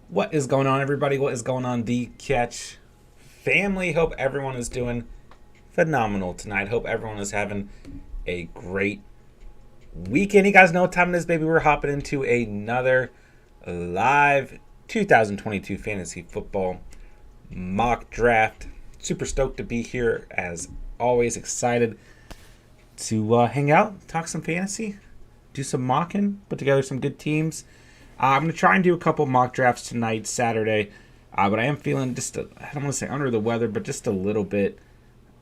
What is going on, everybody? What is going on, the Catch family? Hope everyone is doing phenomenal tonight. Hope everyone is having a great weekend. You guys know what time it is, baby. We're hopping into another live 2022 fantasy football mock draft. Super stoked to be here, as always. Excited to hang out, talk some fantasy, do some mocking, put together some good teams. I'm going to try and do a couple mock drafts tonight, Saturday. But I am feeling I don't want to say under the weather, but just a little bit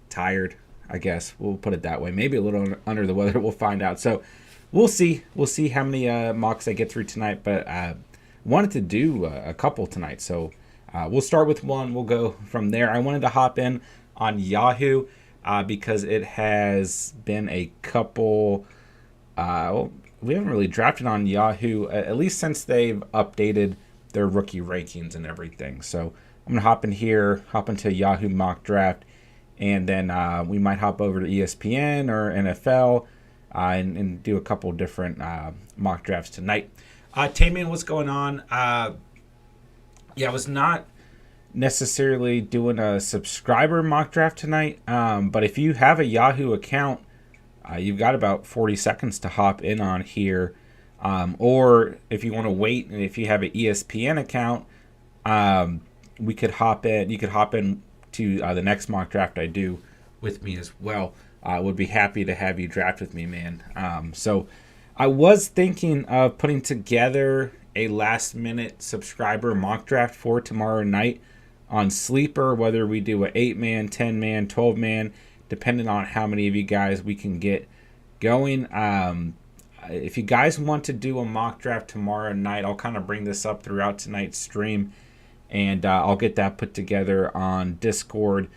tired, I guess. We'll put it that way. Maybe a little under the weather. We'll find out. So we'll see. We'll see how many mocks I get through tonight. But I wanted to do a couple tonight. So we'll start with one. We'll go from there. I wanted to hop in on Yahoo because it has been a couple... we haven't really drafted on Yahoo, at least since they've updated their rookie rankings and everything. So I'm going to hop in here, hop into Yahoo mock draft, and then we might hop over to ESPN or NFL and do a couple different mock drafts tonight. Tamian, what's going on? I was not necessarily doing a subscriber mock draft tonight, but if you have a Yahoo account, you've got about 40 seconds to hop in on here. Or if you want to wait, and if you have an ESPN account, we could hop in. You could hop in to the next mock draft I do with me as well. I would be happy to have you draft with me, man. So I was thinking of putting together a last-minute subscriber mock draft for tomorrow night on Sleeper, whether we do a 8-man, 10-man, 12-man, depending on how many of you guys we can get going. If you guys want to do a mock draft tomorrow night, I'll kind of bring this up throughout tonight's stream, and I'll get that put together on Discord.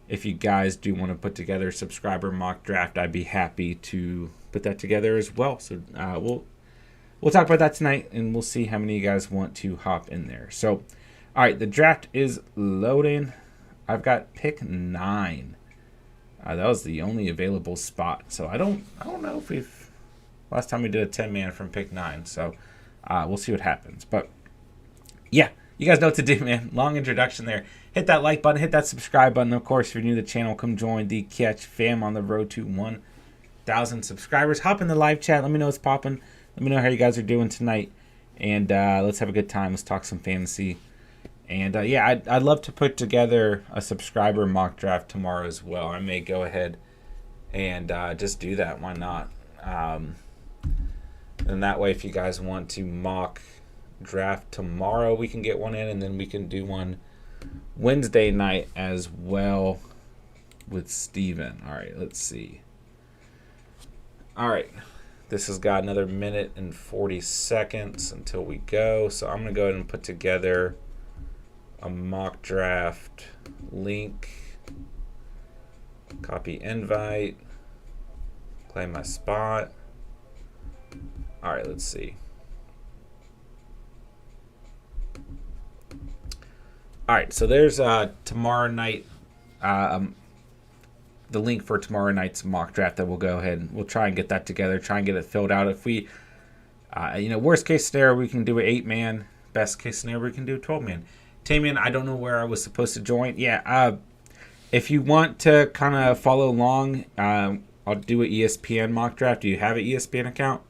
If you guys do want to put together a subscriber mock draft, I'd be happy to put that together as well. So we'll talk about that tonight, and we'll see how many of you guys want to hop in there. So, all right, the draft is loading. I've got pick 9. That was the only available spot. So I don't know if we've... Last time we did a 10-man from pick 9. So we'll see what happens. But yeah, you guys know what to do, man. Long introduction there. Hit that like button. Hit that subscribe button. Of course, if you're new to the channel, come join the Catch fam on the road to 1,000 subscribers. Hop in the live chat. Let me know what's popping. Let me know how you guys are doing tonight. And let's have a good time. Let's talk some fantasy. And I'd love to put together a subscriber mock draft tomorrow as well. I may go ahead and just do that. Why not? And that way, if you guys want to mock draft tomorrow, we can get one in, and then we can do one Wednesday night as well with Steven. All right, let's see. All right, this has got another minute and 40 seconds until we go. So I'm going to go ahead and put together a mock draft link, copy invite, claim my spot. All right, let's see. All right, so there's tomorrow night, the link for tomorrow night's mock draft that we'll go ahead and we'll try and get that together, try and get it filled out. If we, worst case scenario, we can do an 8-man. Best case scenario, we can do a 12-man. Tamian, I don't know where I was supposed to join. If you want to kind of follow along, I'll do an ESPN mock draft. Do you have an ESPN account?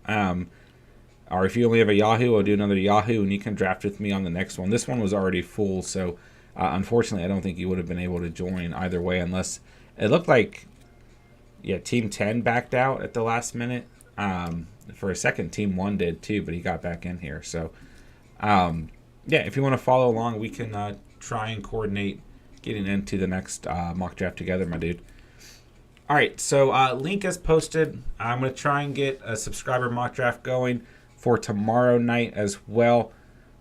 Or if you only have a Yahoo, I'll do another Yahoo, and you can draft with me on the next one. This one was already full, so unfortunately, I don't think you would have been able to join either way, unless it looked like, Team 10 backed out at the last minute. For a second, Team 1 did too, but he got back in here. So, if you want to follow along, we can try and coordinate getting into the next mock draft together, my dude. All right, so link is posted. I'm going to try and get a subscriber mock draft going for tomorrow night as well.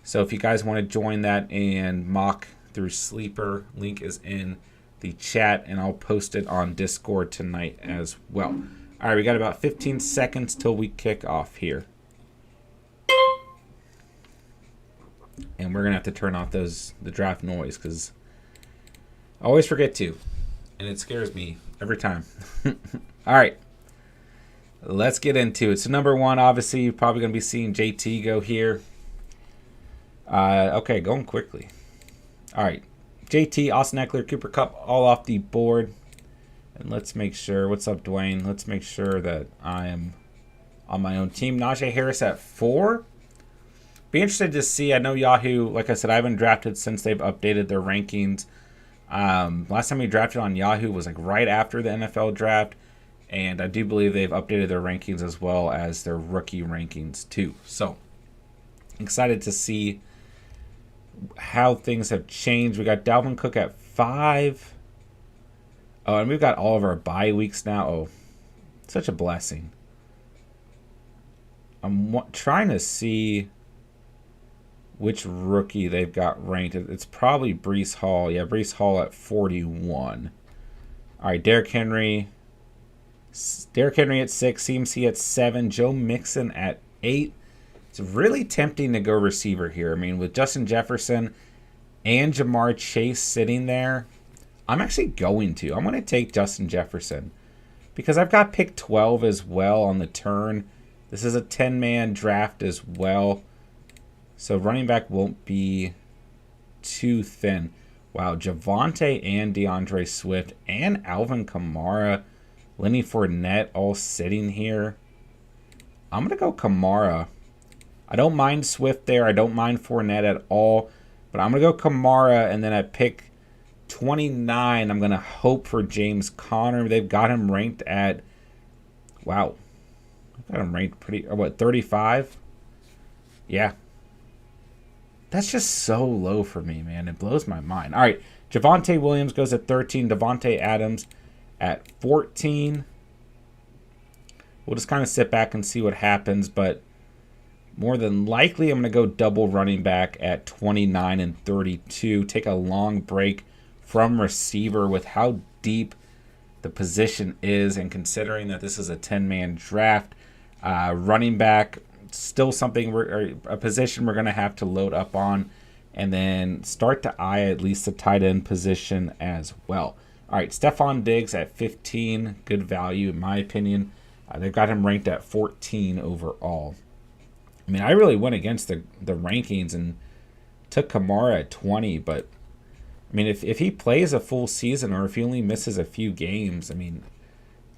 So if you guys want to join that and mock through Sleeper, link is in the chat, and I'll post it on Discord tonight as well. All right, we got about 15 seconds till we kick off here. And we're going to have to turn off the draft noise because I always forget to, and it scares me every time. All right, let's get into it. So number one, obviously, you're probably going to be seeing JT go here. Okay, going quickly. All right. JT, Austin Eckler, Cooper Kupp, all off the board. And let's make sure. What's up, Dwayne? Let's make sure that I am on my own team. Najee Harris at 4. Be interested to see. I know Yahoo, like I said, I haven't drafted since they've updated their rankings. Last time we drafted on Yahoo was like right after the NFL draft. And I do believe they've updated their rankings as well as their rookie rankings too. So, excited to see how things have changed. We got Dalvin Cook at 5. Oh, and we've got all of our bye weeks now. Oh, such a blessing. I'm trying to see which rookie they've got ranked. It's probably Breece Hall. Yeah, Breece Hall at 41. All right, Derrick Henry at 6. CMC at 7. Joe Mixon at 8. It's really tempting to go receiver here. I mean, with Justin Jefferson and Jamar Chase sitting there, I'm actually going to. I'm going to take Justin Jefferson because I've got pick 12 as well on the turn. This is a 10-man draft as well. So running back won't be too thin. Wow, Javonte and DeAndre Swift and Alvin Kamara, Lenny Fournette all sitting here. I'm going to go Kamara. I don't mind Swift there. I don't mind Fournette at all. But I'm going to go Kamara, and then at pick 29, I'm going to hope for James Conner. They've got him ranked at, wow. I've got him ranked pretty, 35? Yeah. That's just so low for me, man. It blows my mind. All right, Javonte Williams goes at 13. Devontae Adams at 14. We'll just kind of sit back and see what happens, but more than likely, I'm going to go double running back at 29 and 32. Take a long break from receiver with how deep the position is, and considering that this is a 10-man draft, running back still something a position we're going to have to load up on, and then start to eye at least the tight end position as well. All right, Stephon Diggs at 15, good value in my opinion. They've got him ranked at 14 overall. I mean, I really went against the rankings and took Kamara at 20, but I mean, if he plays a full season or if he only misses a few games, I mean,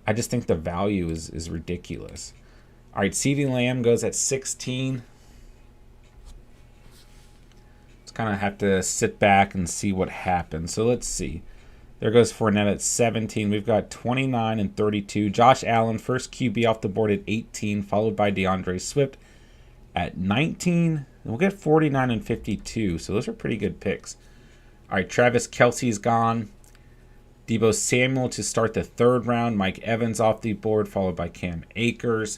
I just think the value is ridiculous. All right, CeeDee Lamb goes at 16. Just kind of have to sit back and see what happens. So let's see. There goes Fournette at 17. We've got 29 and 32. Josh Allen, first QB off the board at 18, followed by DeAndre Swift at 19. And we'll get 49 and 52. So those are pretty good picks. All right, Travis Kelce's gone. Deebo Samuel to start the third round. Mike Evans off the board, followed by Cam Akers.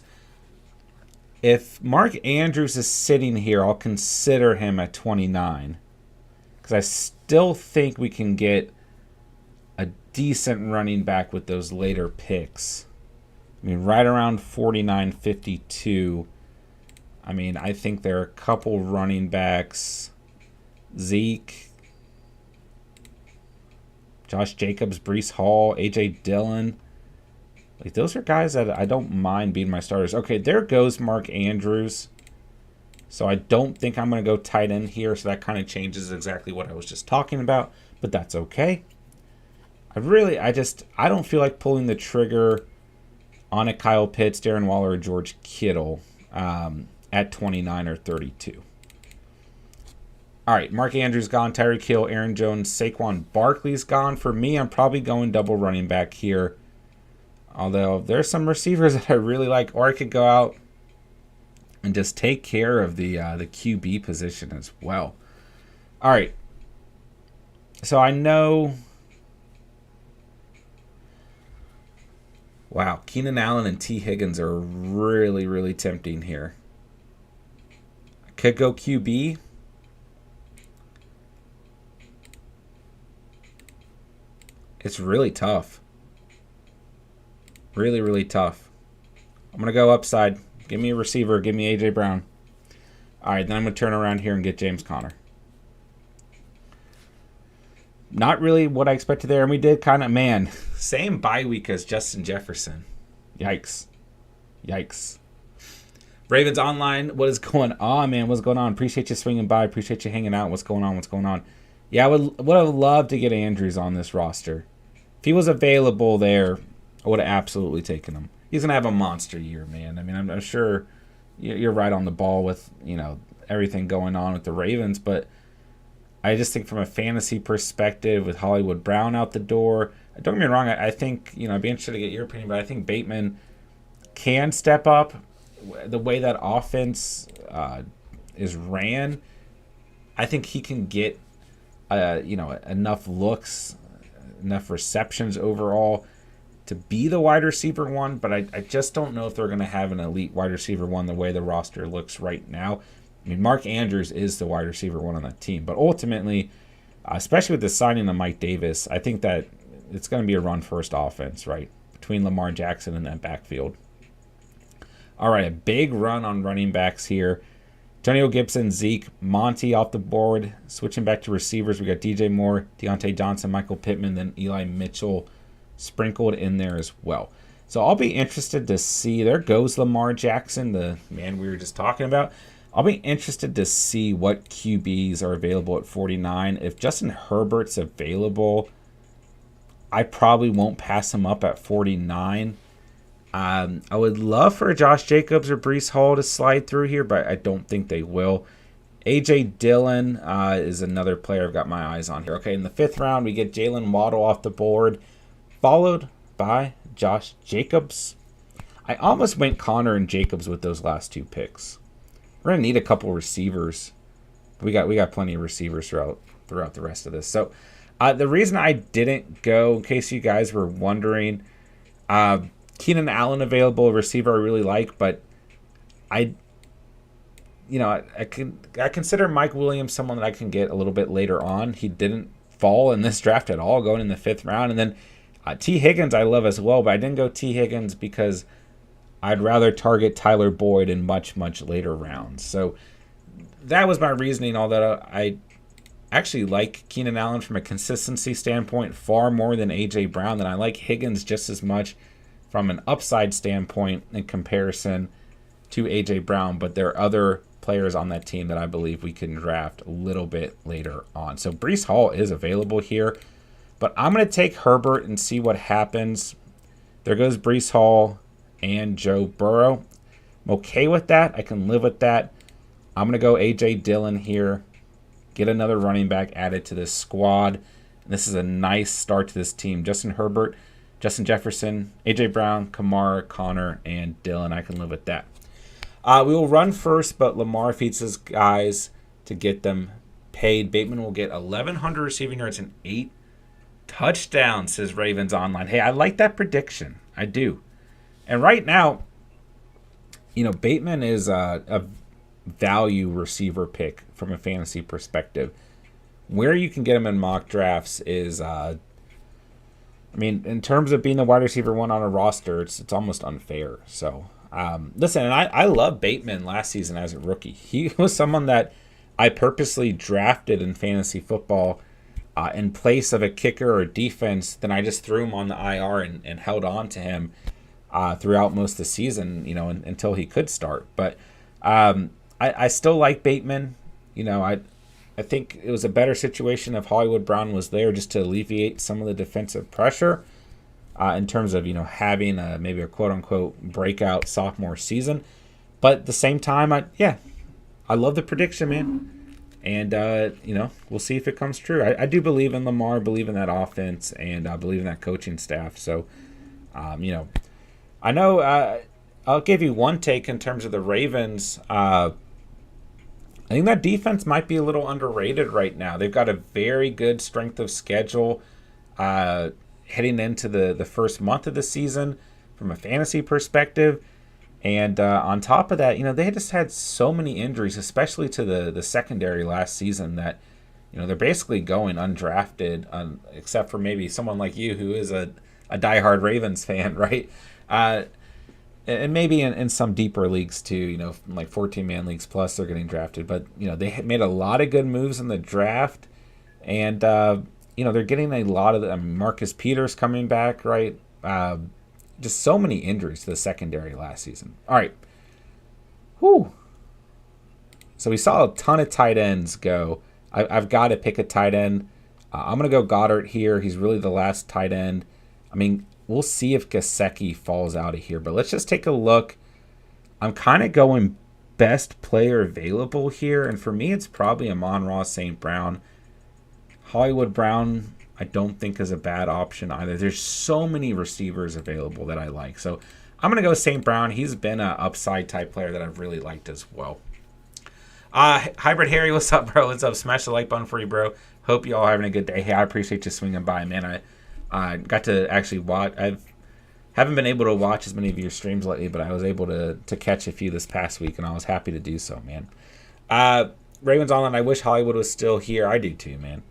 If Mark Andrews is sitting here, I'll consider him at 29. Because I still think we can get a decent running back with those later picks. I mean, right around 49, 52. I mean, I think there are a couple running backs. Zeke, Josh Jacobs, Breece Hall, A.J. Dillon. Like, those are guys that I don't mind being my starters. Okay, there goes Mark Andrews. So I don't think I'm going to go tight end here. So that kind of changes exactly what I was just talking about. But that's okay. I don't feel like pulling the trigger on a Kyle Pitts, Darren Waller, or George Kittle at 29 or 32. All right, Mark Andrews gone, Tyreek Hill, Aaron Jones, Saquon Barkley's gone. For me, I'm probably going double running back here. Although there's some receivers that I really like, or I could go out and just take care of the QB position as well. All right, so I know. Wow, Keenan Allen and T. Higgins are really, really tempting here. I could go QB. It's really tough. Really, really tough. I'm going to go upside. Give me a receiver. Give me A.J. Brown. All right, then I'm going to turn around here and get James Conner. Not really what I expected there. And we did kind of, man, same bye week as Justin Jefferson. Yikes. Yikes. Ravens Online, what is going on, man? What's going on? Appreciate you swinging by. Appreciate you hanging out. What's going on? What's going on? Yeah, I would have loved to get Andrews on this roster. If he was available there, I would have absolutely taken him. He's going to have a monster year, man. I mean, I'm sure you're right on the ball with, everything going on with the Ravens, but I just think from a fantasy perspective with Hollywood Brown out the door, don't get me wrong, I think, I'd be interested to get your opinion, but I think Bateman can step up the way that offense is ran. I think he can get, enough looks, enough receptions overall to be the wide receiver one, but I just don't know if they're going to have an elite wide receiver one the way the roster looks right now. I mean, Mark Andrews is the wide receiver one on that team, but ultimately, especially with the signing of Mike Davis, I think that it's going to be a run-first offense, right, between Lamar Jackson and that backfield. All right, a big run on running backs here. Antonio Gibson, Zeke, Monty off the board. Switching back to receivers, we got DJ Moore, Deontay Johnson, Michael Pittman, then Eli Mitchell sprinkled in there as well. So I'll be interested to see. There goes Lamar Jackson, the man we were just talking about. I'll be interested to see what QBs are available at 49. If Justin Herbert's available, I probably won't pass him up at 49. I would love for Josh Jacobs or Breece Hall to slide through here, but I don't think they will. A.J. Dillon is another player I've got my eyes on here. Okay, in the 5th round, we get Jalen Waddle off the board, followed by Josh Jacobs. I almost went Connor and Jacobs with those last 2 picks. We're going to need a couple receivers. We got plenty of receivers throughout the rest of this. So the reason I didn't go, in case you guys were wondering, Keenan Allen available, a receiver I really like, but I consider Mike Williams someone that I can get a little bit later on. He didn't fall in this draft at all, going in the 5th round. And then T. Higgins I love as well, but I didn't go T. Higgins because I'd rather target Tyler Boyd in much, much later rounds. So that was my reasoning, although I actually like Keenan Allen from a consistency standpoint far more than A.J. Brown, and I like Higgins just as much from an upside standpoint in comparison to A.J. Brown, but there are other players on that team that I believe we can draft a little bit later on. So Breece Hall is available here, but I'm going to take Herbert and see what happens. There goes Breece Hall and Joe Burrow. I'm okay with that. I can live with that. I'm going to go A.J. Dillon here, get another running back added to this squad. And this is a nice start to this team. Justin Herbert, Justin Jefferson, A.J. Brown, Kamara, Connor, and Dillon. I can live with that. We will run first, but Lamar feeds his guys to get them paid. Bateman will get 1,100 receiving yards and 8 touchdowns, says Ravens Online. Hey, I like that prediction. I do. And right now, Bateman is a value receiver pick from a fantasy perspective. Where you can get him in mock drafts is, in terms of being the wide receiver one on a roster, it's almost unfair. So, listen, and I love Bateman last season as a rookie. He was someone that I purposely drafted in fantasy football in place of a kicker or defense. Then I just threw him on the IR and held on to him throughout most of the season, until he could start. But I still like Bateman. I think it was a better situation if Hollywood Brown was there just to alleviate some of the defensive pressure in terms of, having maybe a quote-unquote breakout sophomore season. But at the same time, I love the prediction, man. And, we'll see if it comes true. I do believe in Lamar, believe in that offense, and I believe in that coaching staff. So, I know I'll give you one take in terms of the Ravens. I think that defense might be a little underrated right now. They've got a very good strength of schedule heading into the first month of the season from a fantasy perspective. And on top of that, they just had so many injuries, especially to the secondary last season, that, they're basically going undrafted, except for maybe someone like you who is a diehard Ravens fan, right? And maybe in some deeper leagues too, like 14-man leagues plus, they're getting drafted. But, they made a lot of good moves in the draft. And, they're getting a lot of Marcus Peters coming back, right? Just so many injuries to the secondary last season. All right. Whew. So we saw a ton of tight ends go. I've got to pick a tight end. I'm going to go Goddard here. He's really the last tight end. I mean, we'll see if Gesicki falls out of here. But let's just take a look. I'm kind of going best player available here. And for me, it's probably Amon-Ra St. Brown. Hollywood Brown, I don't think is a bad option either. There's so many receivers available that I like. So I'm going to go St. Brown. He's been an upside type player that I've really liked as well. Hybrid Harry, what's up, bro? What's up? Smash the like button for you, bro. Hope you all having a good day. Hey, I appreciate you swinging by, man. I got to actually watch. Haven't been able to watch as many of your streams lately, but I was able to catch a few this past week, and I was happy to do so, man. Ravens Online, I wish Hollywood was still here. I do too, man.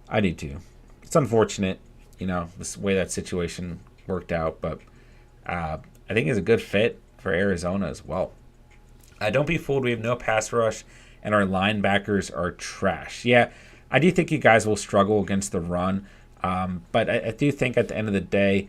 I do too. It's unfortunate, this way that situation worked out, but I think he's a good fit for Arizona as well. Don't be fooled. We have no pass rush, and our linebackers are trash. Yeah, I do think you guys will struggle against the run, but I do think at the end of the day,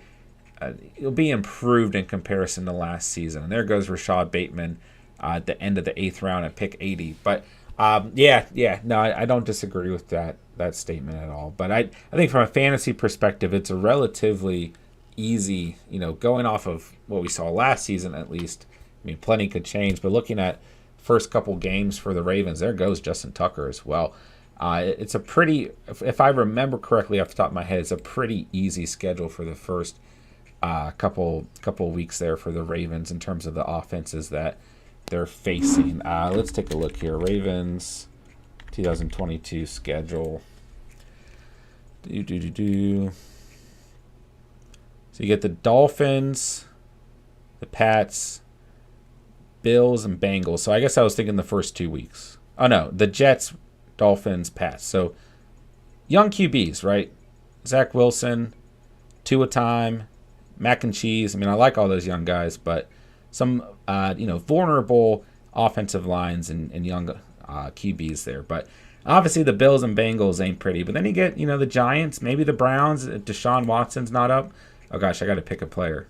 it'll be improved in comparison to last season. And there goes Rashad Bateman at the end of the 8th round at pick 80. But, no, I don't disagree with that statement at all. But I think from a fantasy perspective, it's a relatively easy, going off of what we saw last season at least. I mean, plenty could change, but looking at first couple games for the Ravens, there goes Justin Tucker as well. It's a pretty, if I remember correctly off the top of my head, it's a pretty easy schedule for the first couple weeks there for the Ravens in terms of the offenses that they're facing. Let's take a look here. Ravens 2022 schedule. So you get the Dolphins, the Pats, Bills, and Bengals. So I guess I was thinking the first 2 weeks. Oh, no. The Jets, Dolphins, Pats. So young QBs, right? Zach Wilson, Tua Time, Mac and Cheese. I mean, I like all those young guys, but some, vulnerable offensive lines and young QBs there. But obviously the Bills and Bengals ain't pretty. But then you get, the Giants, maybe the Browns. If Deshaun Watson's not up. Oh, gosh, I got to pick a player.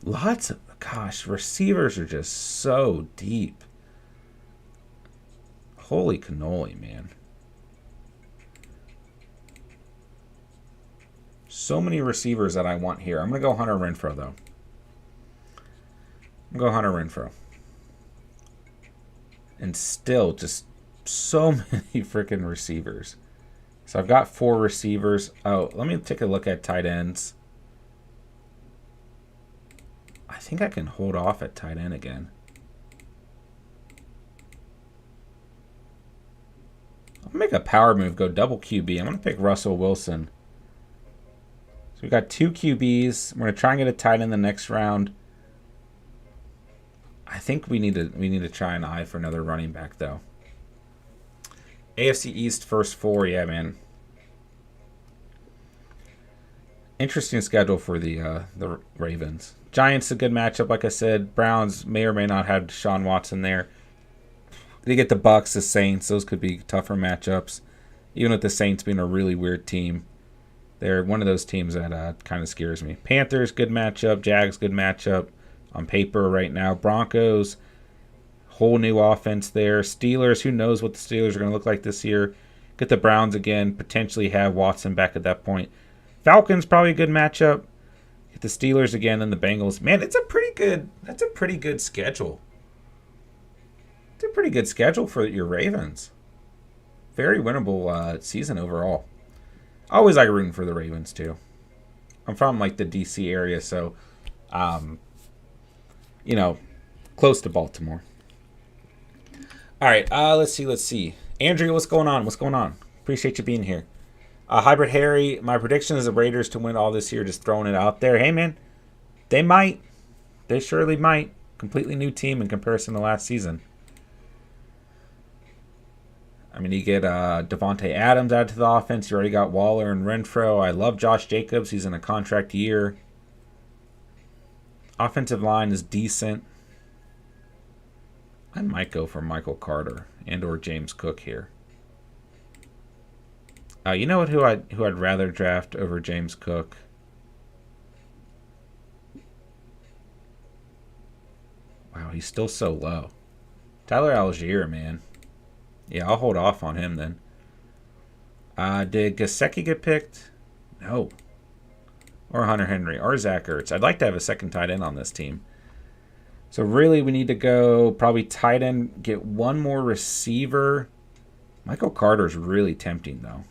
Lots of, receivers are just so deep. Holy cannoli, man. So many receivers that I want here. I'm going to go Hunter Renfrow, though. I'm going to go Hunter Renfrow. And still, just so many freaking receivers. So I've got 4 receivers. Oh, let me take a look at tight ends. I think I can hold off at tight end again. I'll make a power move, go double QB. I'm going to pick Russell Wilson. So we've got 2 QBs. We're going to try and get a tight end the next round. I think we need to try an eye for another running back, though. AFC East first 4, yeah, man. Interesting schedule for the Ravens. Giants, a good matchup, like I said. Browns may or may not have Deshaun Watson there. They get the Bucks, the Saints. Those could be tougher matchups. Even with the Saints being a really weird team, they're one of those teams that kind of scares me. Panthers, good matchup. Jags, good matchup on paper right now. Broncos, whole new offense there. Steelers, who knows what the Steelers are going to look like this year. Get the Browns again, potentially have Watson back at that point. Falcons, probably a good matchup. Get the Steelers again and the Bengals. Man, that's a pretty good schedule. It's a pretty good schedule for your Ravens. Very winnable season overall. I always like rooting for the Ravens too. I'm from the DC area, so close to Baltimore. All right, let's see. Andrew, what's going on? Appreciate you being here. Hybrid Harry, my prediction is the Raiders to win all this year, just throwing it out there. Hey, man, they might. They surely might. Completely new team in comparison to last season. I mean, you get Devontae Adams added to the offense. You already got Waller and Renfrow. I love Josh Jacobs. He's in a contract year. Offensive line is decent. I might go for Michael Carter and or James Cook here. You know what? Who I'd rather draft over James Cook? Wow, he's still so low. Tyler Algier, man. Yeah, I'll hold off on him then. Did Gesicki get picked? No. Or Hunter Henry. Or Zach Ertz. I'd like to have a second tight end on this team. So really we need to go probably tight end, get one more receiver. Michael Carter's really tempting though.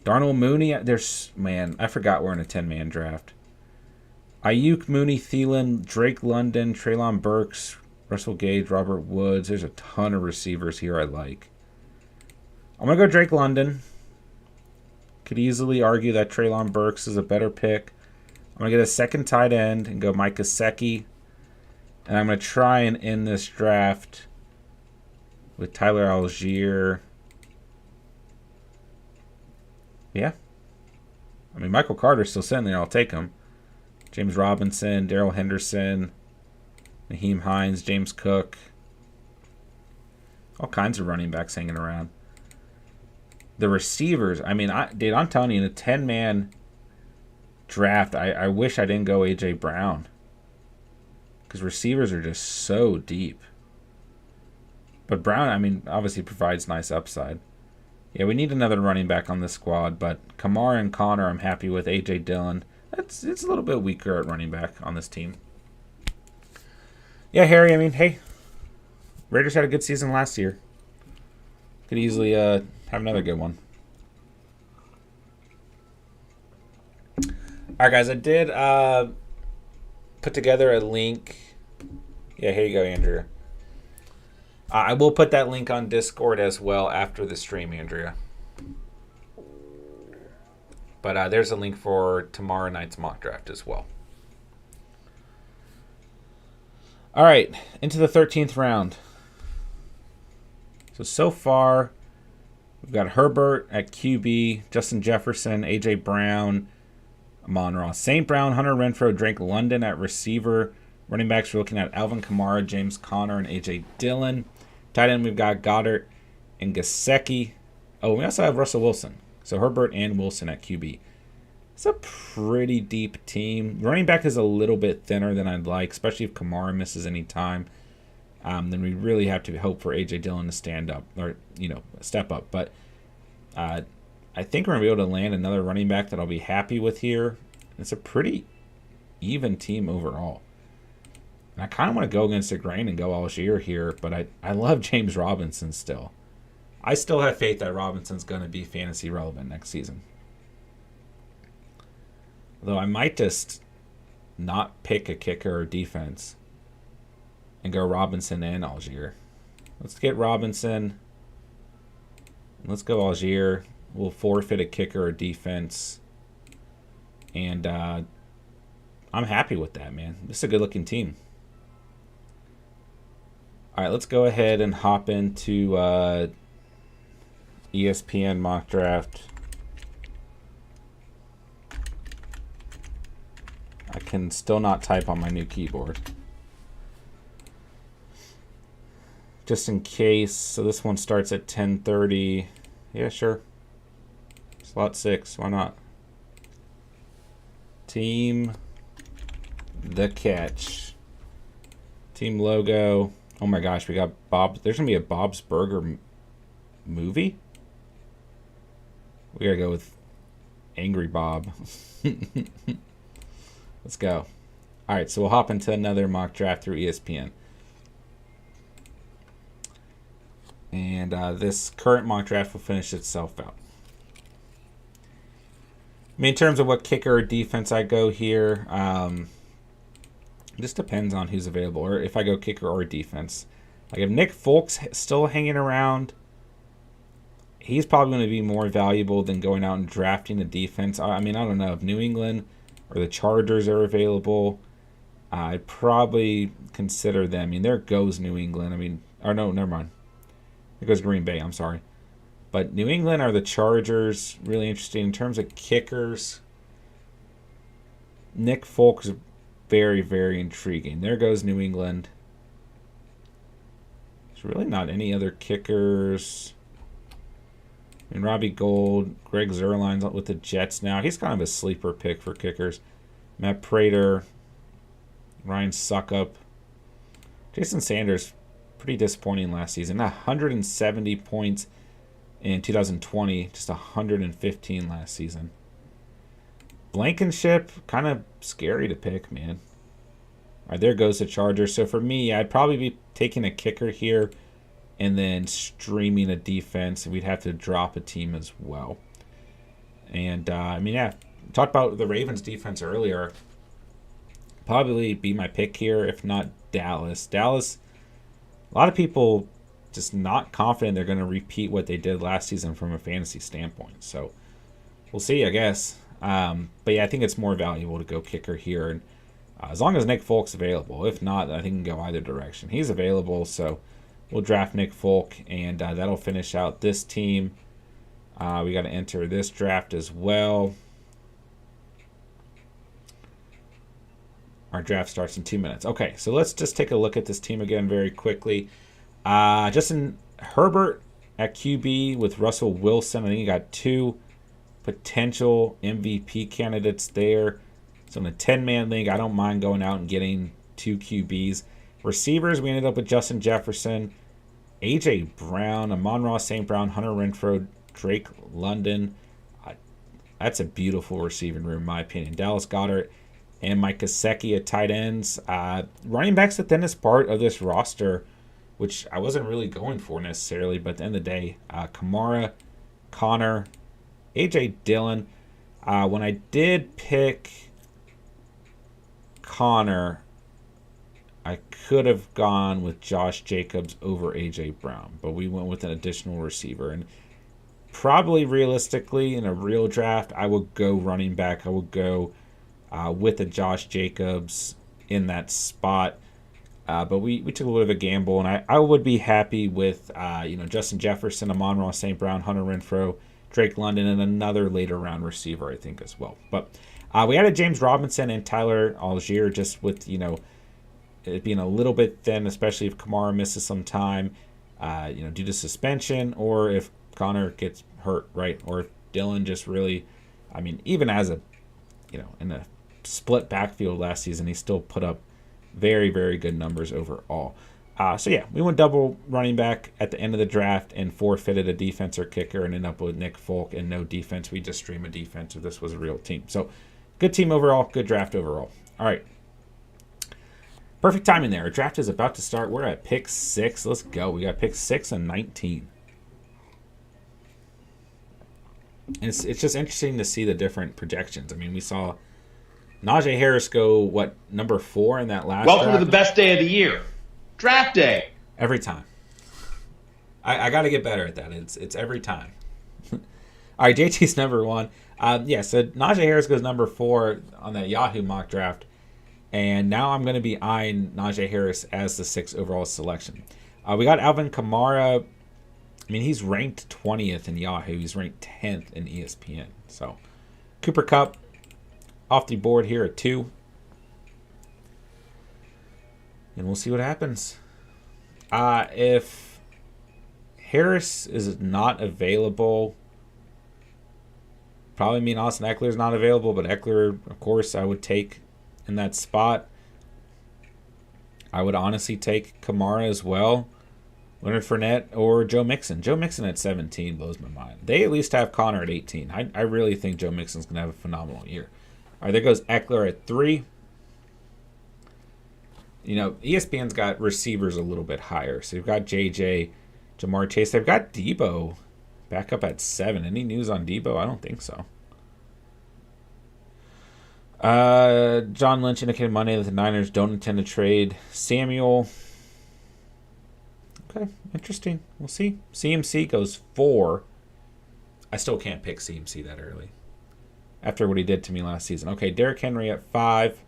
Darnell Mooney, I forgot we're in a 10-man draft. Ayuk, Mooney, Thielen, Drake London, Treylon Burks, Russell Gage, Robert Woods. There's a ton of receivers here I like. I'm going to go Drake London. Could easily argue that Treylon Burks is a better pick. I'm going to get a second tight end and go Mike Gesicki. And I'm going to try and end this draft with Tyler Algier. Yeah. I mean, Michael Carter's still sitting there. I'll take him. James Robinson, Darrell Henderson, Naheem Hines, James Cook. All kinds of running backs hanging around. The receivers, I mean, I'm telling you, in a 10-man draft, I wish I didn't go A.J. Brown. Because receivers are just so deep. But Brown, I mean, obviously provides nice upside. Yeah, we need another running back on this squad, but Kamara and Connor I'm happy with. A.J. Dillon, it's a little bit weaker at running back on this team. Yeah, Harry, I mean, hey, Raiders had a good season last year. Could easily have another good one. All right, guys, I did put together a link. Yeah, here you go, Andrea. I will put that link on Discord as well after the stream, Andrea. But there's a link for tomorrow night's mock draft as well. All right, into the 13th round. So far, we've got Herbert at QB, Justin Jefferson, A.J. Brown, Amon-Ra St. Brown, Hunter Renfrow, Drake London at receiver. Running backs, we're looking at Alvin Kamara, James Conner, and A.J. Dillon. Tight end, we've got Goddard and Gesicki. Oh, we also have Russell Wilson. So Herbert and Wilson at QB. It's a pretty deep team. Running back is a little bit thinner than I'd like, especially if Kamara misses any time. Then we really have to hope for A.J. Dillon to stand up or, step up. But I think we're going to be able to land another running back that I'll be happy with here. It's a pretty even team overall. And I kind of want to go against the grain and go Algier here, but I love James Robinson still. I still have faith that Robinson's going to be fantasy relevant next season. Though I might just not pick a kicker or defense and go Robinson and Algier. Let's get Robinson. Let's go Algier. We'll forfeit a kicker or defense. And I'm happy with that, man. This is a good-looking team. All right, let's go ahead and hop into ESPN mock draft. I can still not type on my new keyboard. Just in case. So this one starts at 10:30. Yeah, sure. Slot 6. Why not? Team The Catch. Team logo. Oh my gosh, we got Bob. There's going to be a Bob's Burger movie? We got to go with Angry Bob. Let's go. All right, so we'll hop into another mock draft through ESPN. And this current mock draft will finish itself out. I mean, in terms of what kicker or defense I go here, it just depends on who's available, or if I go kicker or defense. Like if Nick Folk's still hanging around, he's probably going to be more valuable than going out and drafting a defense. I mean, I don't know if New England or the Chargers are available. I'd probably consider them. I mean, there goes New England. I mean, or no, never mind. There goes Green Bay. I'm sorry. But New England or the Chargers, really interesting. In terms of kickers, Nick Folk's very, very intriguing. There goes New England. There's really not any other kickers. I mean, Robbie Gould, Greg Zuerlein's with the Jets now. He's kind of a sleeper pick for kickers. Matt Prater, Ryan Suckup. Jason Sanders, pretty disappointing last season. 170 points in 2020, just 115 last season. Blankenship, kind of scary to pick, man. All right, there goes the Chargers. So for me, I'd probably be taking a kicker here and then streaming a defense. We'd have to drop a team as well. And, talked about the Ravens defense earlier. Probably be my pick here, if not Dallas. Dallas, a lot of people just not confident they're going to repeat what they did last season from a fantasy standpoint. So we'll see, I guess. But yeah, I think it's more valuable to go kicker here. And as long as Nick Folk's available. If not, I think you can go either direction. He's available, so we'll draft Nick Folk, and that'll finish out this team. We got to enter this draft as well. Our draft starts in 2 minutes. Okay, so let's just take a look at this team again very quickly. Justin Herbert at QB with Russell Wilson. I think you got 2 potential MVP candidates there. So in a 10-man league, I don't mind going out and getting 2 QBs. Receivers, we ended up with Justin Jefferson, A.J. Brown, Amon-Ra St. Brown, Hunter Renfrow, Drake London. That's a beautiful receiving room, in my opinion. Dallas Goedert and Mike Gesicki at tight ends. Running back's the thinnest part of this roster, which I wasn't really going for necessarily, but at the end of the day, Kamara, Connor, A.J. Dillon. When I did pick Connor, I could have gone with Josh Jacobs over A.J. Brown, but we went with an additional receiver. And probably realistically, in a real draft, I would go running back. I would go with a Josh Jacobs in that spot. But we took a little bit of a gamble, and I would be happy with Justin Jefferson, Amon-Ra St. Brown, Hunter Renfrow, Drake London, and another later round receiver, I think, as well. But we added James Robinson and Tyler Algier just with, it being a little bit thin, especially if Kamara misses some time, due to suspension, or if Connor gets hurt, right? Or if Dillon just really, even as a, in a split backfield last season, he still put up very, very good numbers overall. We went double running back at the end of the draft and forfeited a defense or kicker and ended up with Nick Folk and no defense. We just stream a defense if this was a real team. So good team overall, good draft overall. All right. Perfect timing there. Our draft is about to start. We're at pick 6. Let's go. We got pick 6 and 19. And it's just interesting to see the different projections. We saw Najee Harris go, number 4 in that last Welcome draft? to the best day of the year. Draft day. Every time. I got to get better at that. It's every time. All right, JT's number 1. So Najee Harris goes number 4 on that Yahoo mock draft. And now I'm going to be eyeing Najee Harris as the 6th overall selection. We got Alvin Kamara. He's ranked 20th in Yahoo. He's ranked 10th in ESPN. So Cooper Kupp off the board here at 2. And we'll see what happens. If Harris is not available, probably mean Austin Eckler is not available, but Eckler, of course, I would take in that spot. I would honestly take Kamara as well. Leonard Fournette or Joe Mixon. Joe Mixon at 17 blows my mind. They at least have Connor at 18. I really think Joe Mixon's going to have a phenomenal year. All right, there goes Eckler at 3. ESPN's got receivers a little bit higher. So you've got JJ, Jamar Chase. They've got Debo back up at 7. Any news on Debo? I don't think so. John Lynch indicated Monday that the Niners don't intend to trade Samuel. Okay, interesting. We'll see. CMC goes 4. I still can't pick CMC that early after what he did to me last season. Okay, Derrick Henry at 5.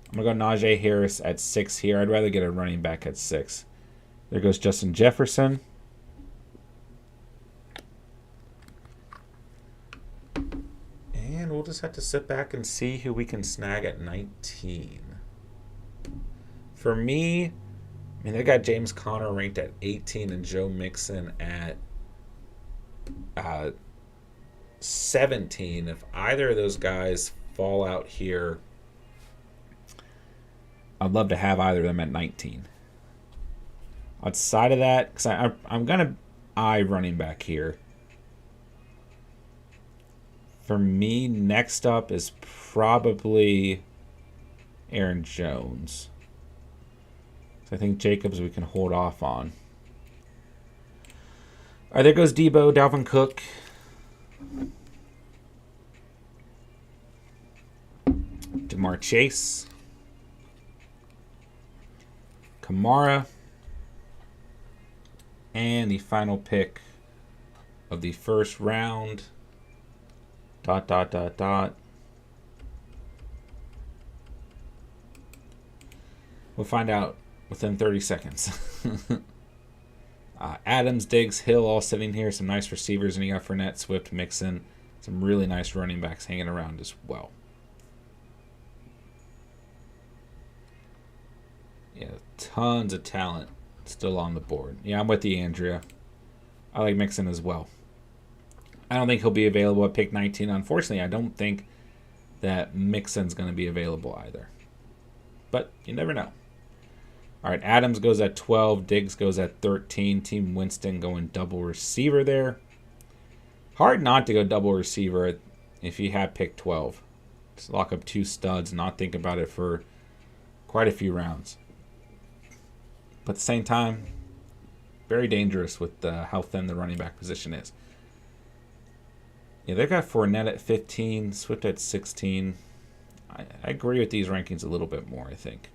I'm going to go Najee Harris at 6 here. I'd rather get a running back at 6. There goes Justin Jefferson. And we'll just have to sit back and see who we can snag at 19. For me, they got James Conner ranked at 18 and Joe Mixon at 17. If either of those guys fall out here, I'd love to have either of them at 19. Outside of that, because I'm going to eye running back here. For me, next up is probably Aaron Jones. So I think Jacobs we can hold off on. All right, there goes Debo, Dalvin Cook. Jamar Chase. Kamara. And the final pick of the first round. ... We'll find out within 30 seconds. Adams, Diggs, Hill all sitting here. Some nice receivers. And you got Fournette, Swift, Mixon. Some really nice running backs hanging around as well. Yeah, tons of talent still on the board. Yeah, I'm with you, Andrea. I like Mixon as well. I don't think he'll be available at pick 19. Unfortunately, I don't think that Mixon's going to be available either. But you never know. All right, Adams goes at 12. Diggs goes at 13. Team Winston going double receiver there. Hard not to go double receiver if you have pick 12. Just lock up two studs, not think about it for quite a few rounds. But at the same time, very dangerous with how thin the running back position is. Yeah, they've got Fournette at 15, Swift at 16. I agree with these rankings a little bit more, I think.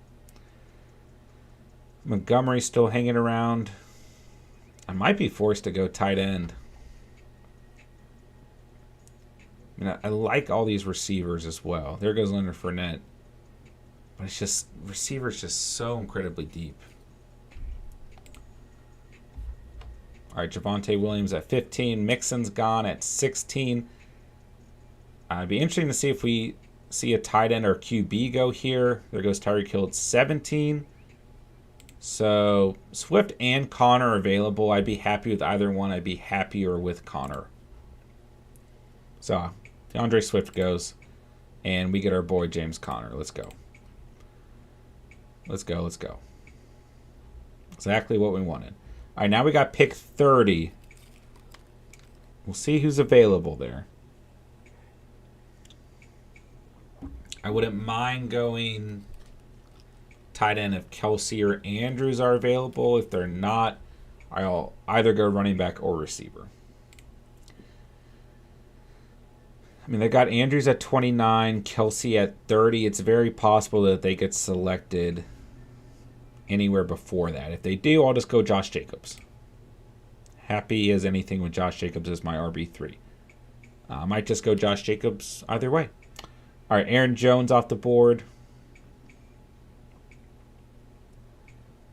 Montgomery still hanging around. I might be forced to go tight end. I mean, I like all these receivers as well. There goes Leonard Fournette. But it's just, receivers just so incredibly deep. All right, Javonte Williams at 15. Mixon's gone at 16. It'd be interesting to see if we see a tight end or QB go here. There goes Tyreek Hill at 17. So Swift and Connor are available. I'd be happy with either one. I'd be happier with Connor. So DeAndre Swift goes, and we get our boy James Conner. Let's go. Let's go. Let's go. Exactly what we wanted. All right, now we got pick 30. We'll see who's available there. I wouldn't mind going tight end if Kelsey or Andrews are available. If they're not, I'll either go running back or receiver. I mean, they got Andrews at 29, Kelsey at 30. It's very possible that they get selected anywhere before that. If they do, I'll just go Josh Jacobs. Happy as anything with Josh Jacobs as my RB3. I might just go Josh Jacobs either way. All right, Aaron Jones off the board.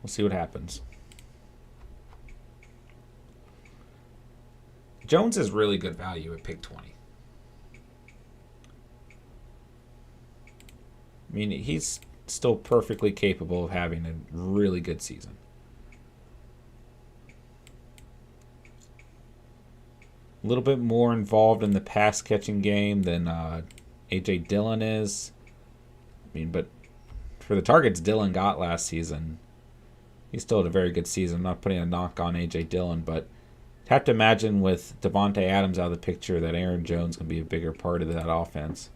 We'll see what happens. Jones is really good value at pick 20. I mean, he's still perfectly capable of having a really good season. A little bit more involved in the pass catching game than A.J. Dillon is. I mean, but for the targets Dillon got last season, he still had a very good season. I'm not putting a knock on A.J. Dillon, but I have to imagine with Devontae Adams out of the picture that Aaron Jones can be a bigger part of that offense.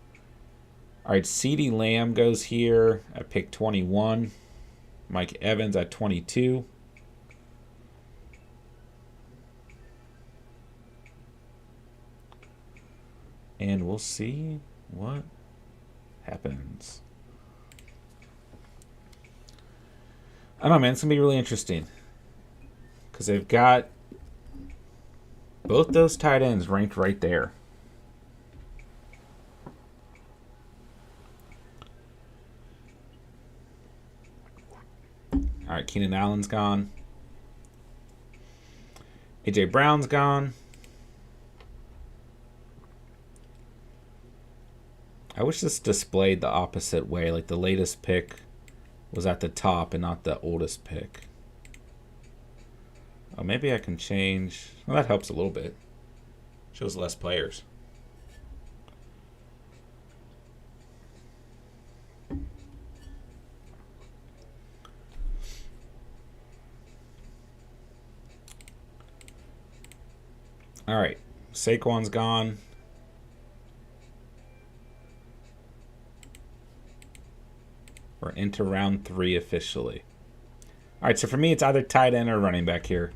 All right, CeeDee Lamb goes here at pick 21. Mike Evans at 22. And we'll see what happens. I don't know, man. It's going to be really interesting. Because they've got both those tight ends ranked right there. All right, Keenan Allen's gone. A.J. Brown's gone. I wish this displayed the opposite way. Like the latest pick was at the top and not the oldest pick. Oh, maybe I can change. Well, that helps a little bit. Shows less players. All right. Saquon's gone. We're into round 3 officially. All right, so for me, it's either tight end or running back here.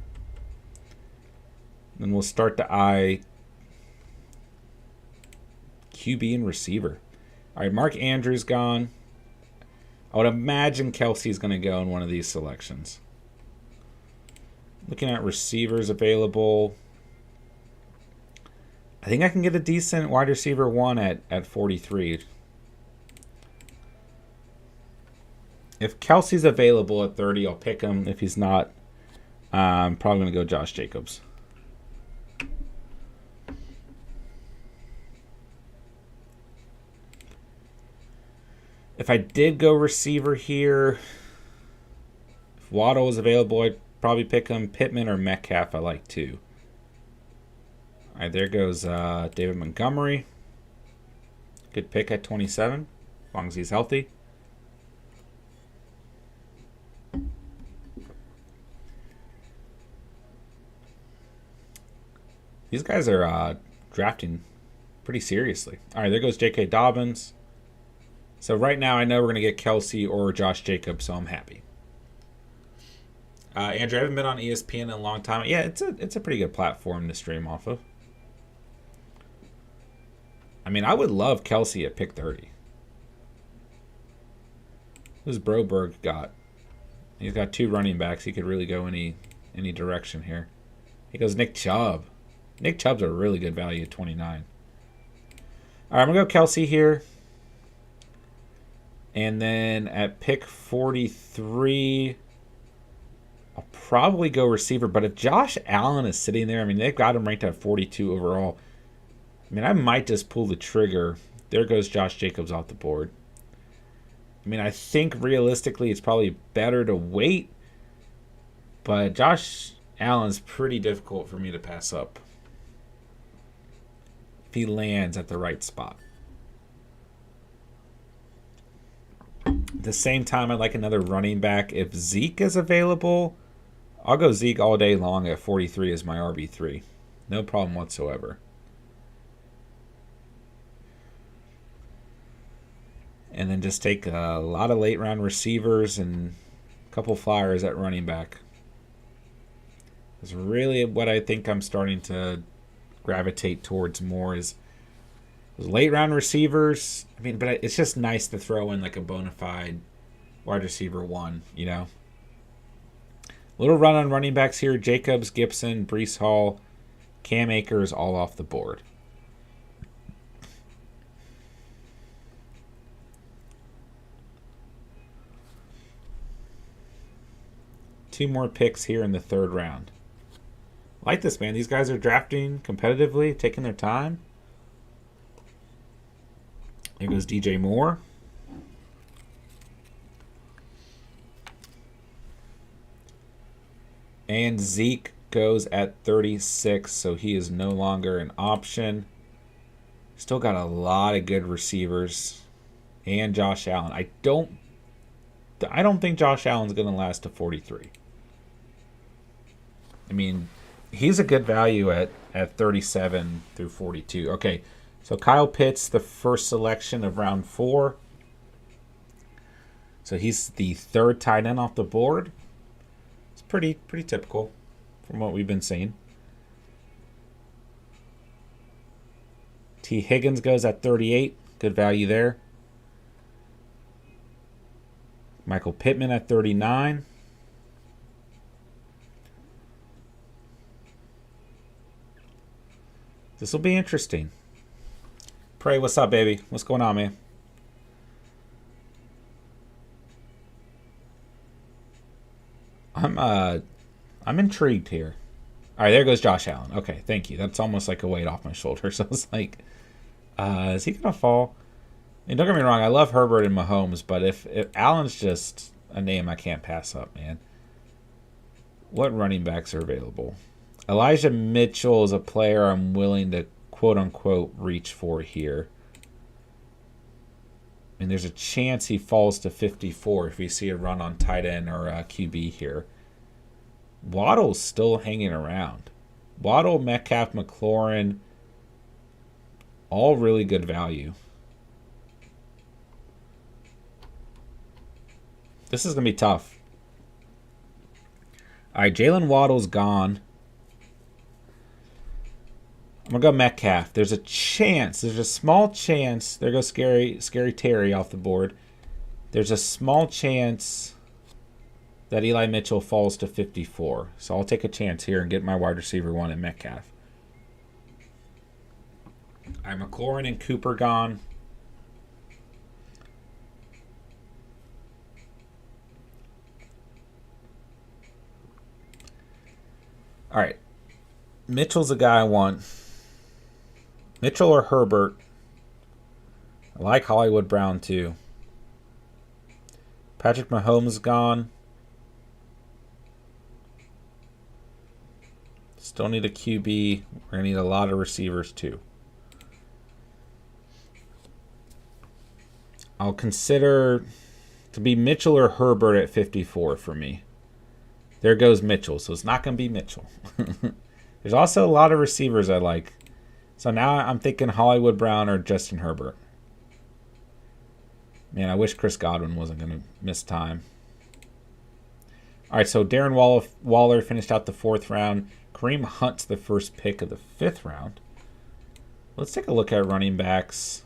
Then we'll start to eye QB and receiver. All right, Mark Andrews gone. I would imagine Kelsey's going to go in one of these selections. Looking at receivers available, I think I can get a decent wide receiver 1 at 43. If Kelsey's available at 30, I'll pick him. If he's not, I'm probably going to go Josh Jacobs. If I did go receiver here, if Waddle was available, I'd probably pick him. Pittman or Metcalf, I like too. All right, there goes David Montgomery. Good pick at 27, as long as he's healthy. These guys are drafting pretty seriously. All right, there goes J.K. Dobbins. So right now I know we're going to get Kelsey or Josh Jacobs, so I'm happy. Andrew, I haven't been on ESPN in a long time. Yeah, it's a pretty good platform to stream off of. I mean, I would love Kelsey at pick 30. Who's Broberg got? He's got 2 running backs. He could really go any direction here. He goes Nick Chubb. Nick Chubb's a really good value at 29. All right, I'm going to go Kelsey here. And then at pick 43, I'll probably go receiver. But if Josh Allen is sitting there, I mean, they've got him ranked at 42 overall. I mean, I might just pull the trigger. There goes Josh Jacobs off the board. I mean, I think realistically it's probably better to wait. But Josh Allen's pretty difficult for me to pass up if he lands at the right spot. At the same time, I'd like another running back. If Zeke is available, I'll go Zeke all day long at 43 as my RB3. No problem whatsoever. And then just take a lot of late round receivers and a couple flyers at running back. That's really what I think I'm starting to gravitate towards more is late round receivers. I mean, but it's just nice to throw in like a bona fide wide receiver 1, you know. Little run on running backs here. Jacobs, Gibson, Breece Hall, Cam Akers all off the board. Two more picks here in the 3rd round. I like this, man. These guys are drafting competitively, taking their time. Here goes DJ Moore. And Zeke goes at 36, so he is no longer an option. Still got a lot of good receivers. And Josh Allen. I don't think Josh Allen's going to last to 43. I mean, he's a good value at 37 through 42. Okay, so Kyle Pitts, the first selection of round 4. So he's the 3rd tight end off the board. It's pretty typical from what we've been seeing. T. Higgins goes at 38. Good value there. Michael Pittman at 39. This will be interesting. Pray, what's up, baby? What's going on, man? I'm intrigued here. All right, there goes Josh Allen. Okay, thank you. That's almost like a weight off my shoulders. So I was like, is he gonna fall? And don't get me wrong, I love Herbert and Mahomes, but if Allen's just a name I can't pass up, man. What running backs are available? Elijah Mitchell is a player I'm willing to quote-unquote reach for here. And there's a chance he falls to 54 if we see a run on tight end or QB here. Waddle's still hanging around. Waddle, Metcalf, McLaurin, all really good value. This is going to be tough. All right, Jalen Waddle's gone. I'm going to go Metcalf. There's a chance. There's a small chance. There goes Scary Terry off the board. There's a small chance that Eli Mitchell falls to 54. So I'll take a chance here and get my wide receiver 1 at Metcalf. All right, McLaurin and Cooper gone. All right. Mitchell's the guy I want. Mitchell or Herbert. I like Hollywood Brown too. Patrick Mahomes gone. Still need a QB. We're going to need a lot of receivers too. I'll consider to be Mitchell or Herbert at 54 for me. There goes Mitchell, so it's not going to be Mitchell. There's also a lot of receivers I like. So now I'm thinking Hollywood Brown or Justin Herbert. Man, I wish Chris Godwin wasn't going to miss time. All right, so Darren Waller finished out the 4th round. Kareem Hunt's the first pick of the 5th round. Let's take a look at running backs.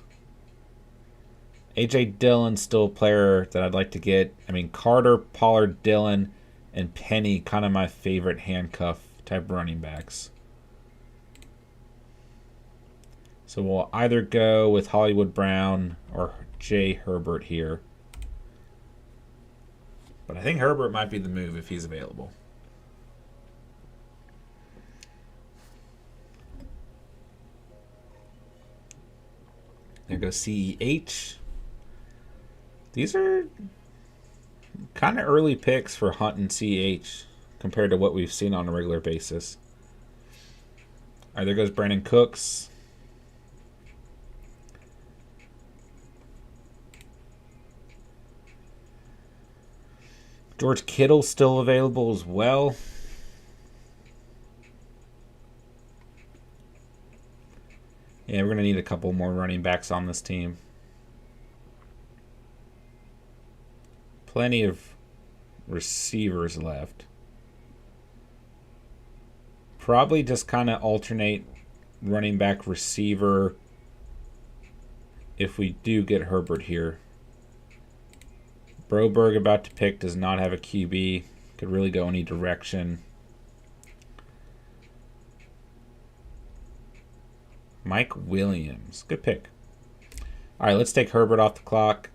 A.J. Dillon's still a player that I'd like to get. I mean, Carter, Pollard, Dillon, and Penny, kind of my favorite handcuff type running backs. So we'll either go with Hollywood Brown or Jay Herbert here. But I think Herbert might be the move if he's available. There goes CEH. These are kind of early picks for Hunt and CH compared to what we've seen on a regular basis. All right, there goes Brandon Cooks. George Kittle's still available as well. Yeah, we're going to need a couple more running backs on this team. Plenty of receivers left. Probably just kind of alternate running back receiver if we do get Herbert here. Broberg about to pick does not have a QB. Could really go any direction. Mike Williams. Good pick. All right, let's take Herbert off the clock.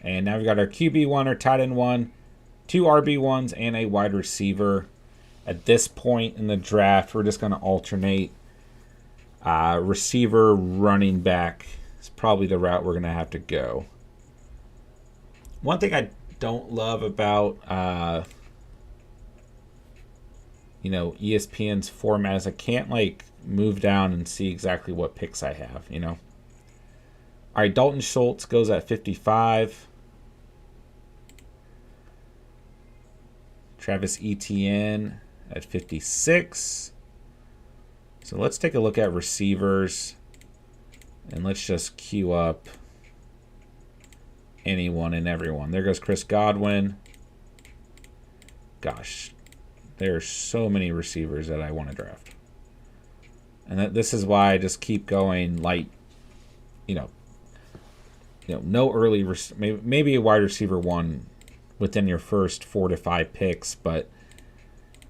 And now we've got our QB1 or tight end 1, 2 RB1s, and a wide receiver. At this point in the draft, we're just going to alternate receiver, running back. It's probably the route we're going to have to go. One thing I don't love about ESPN's format is I can't move down and see exactly what picks I have, All right, Dalton Schultz goes at 55. Travis Etienne at 56. So let's take a look at receivers. And let's just queue up anyone and everyone. There goes Chris Godwin. Gosh, there are so many receivers that I want to draft. And this is why I just keep going light, no early, maybe a wide receiver 1 within your first 4 to 5 picks, but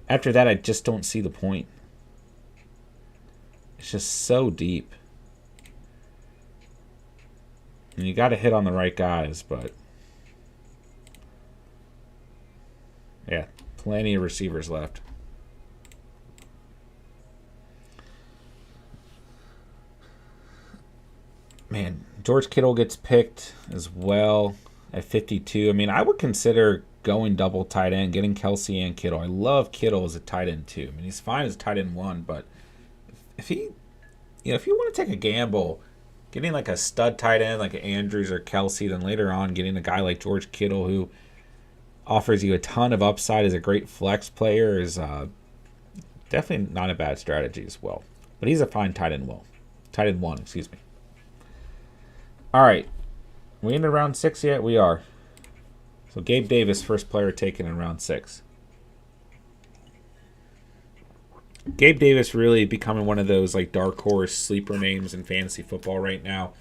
after that, I just don't see the point. It's just so deep. And you got to hit on the right guys, but yeah, plenty of receivers left. Man, George Kittle gets picked as well at 52. I mean, I would consider going double tight end, getting Kelsey and Kittle. I love Kittle as a tight end too. I mean, he's fine as tight end 1, but if you want to take a gamble, getting a stud tight end like Andrews or Kelsey, then later on getting a guy like George Kittle who offers you a ton of upside as a great flex player is Definitely not a bad strategy as well. But he's a fine tight end well. Tight end 1, excuse me. All right. We into round 6 yet? We are. So Gabe Davis, first player taken in round 6. Gabe Davis really becoming one of those like dark horse sleeper names in fantasy football right now.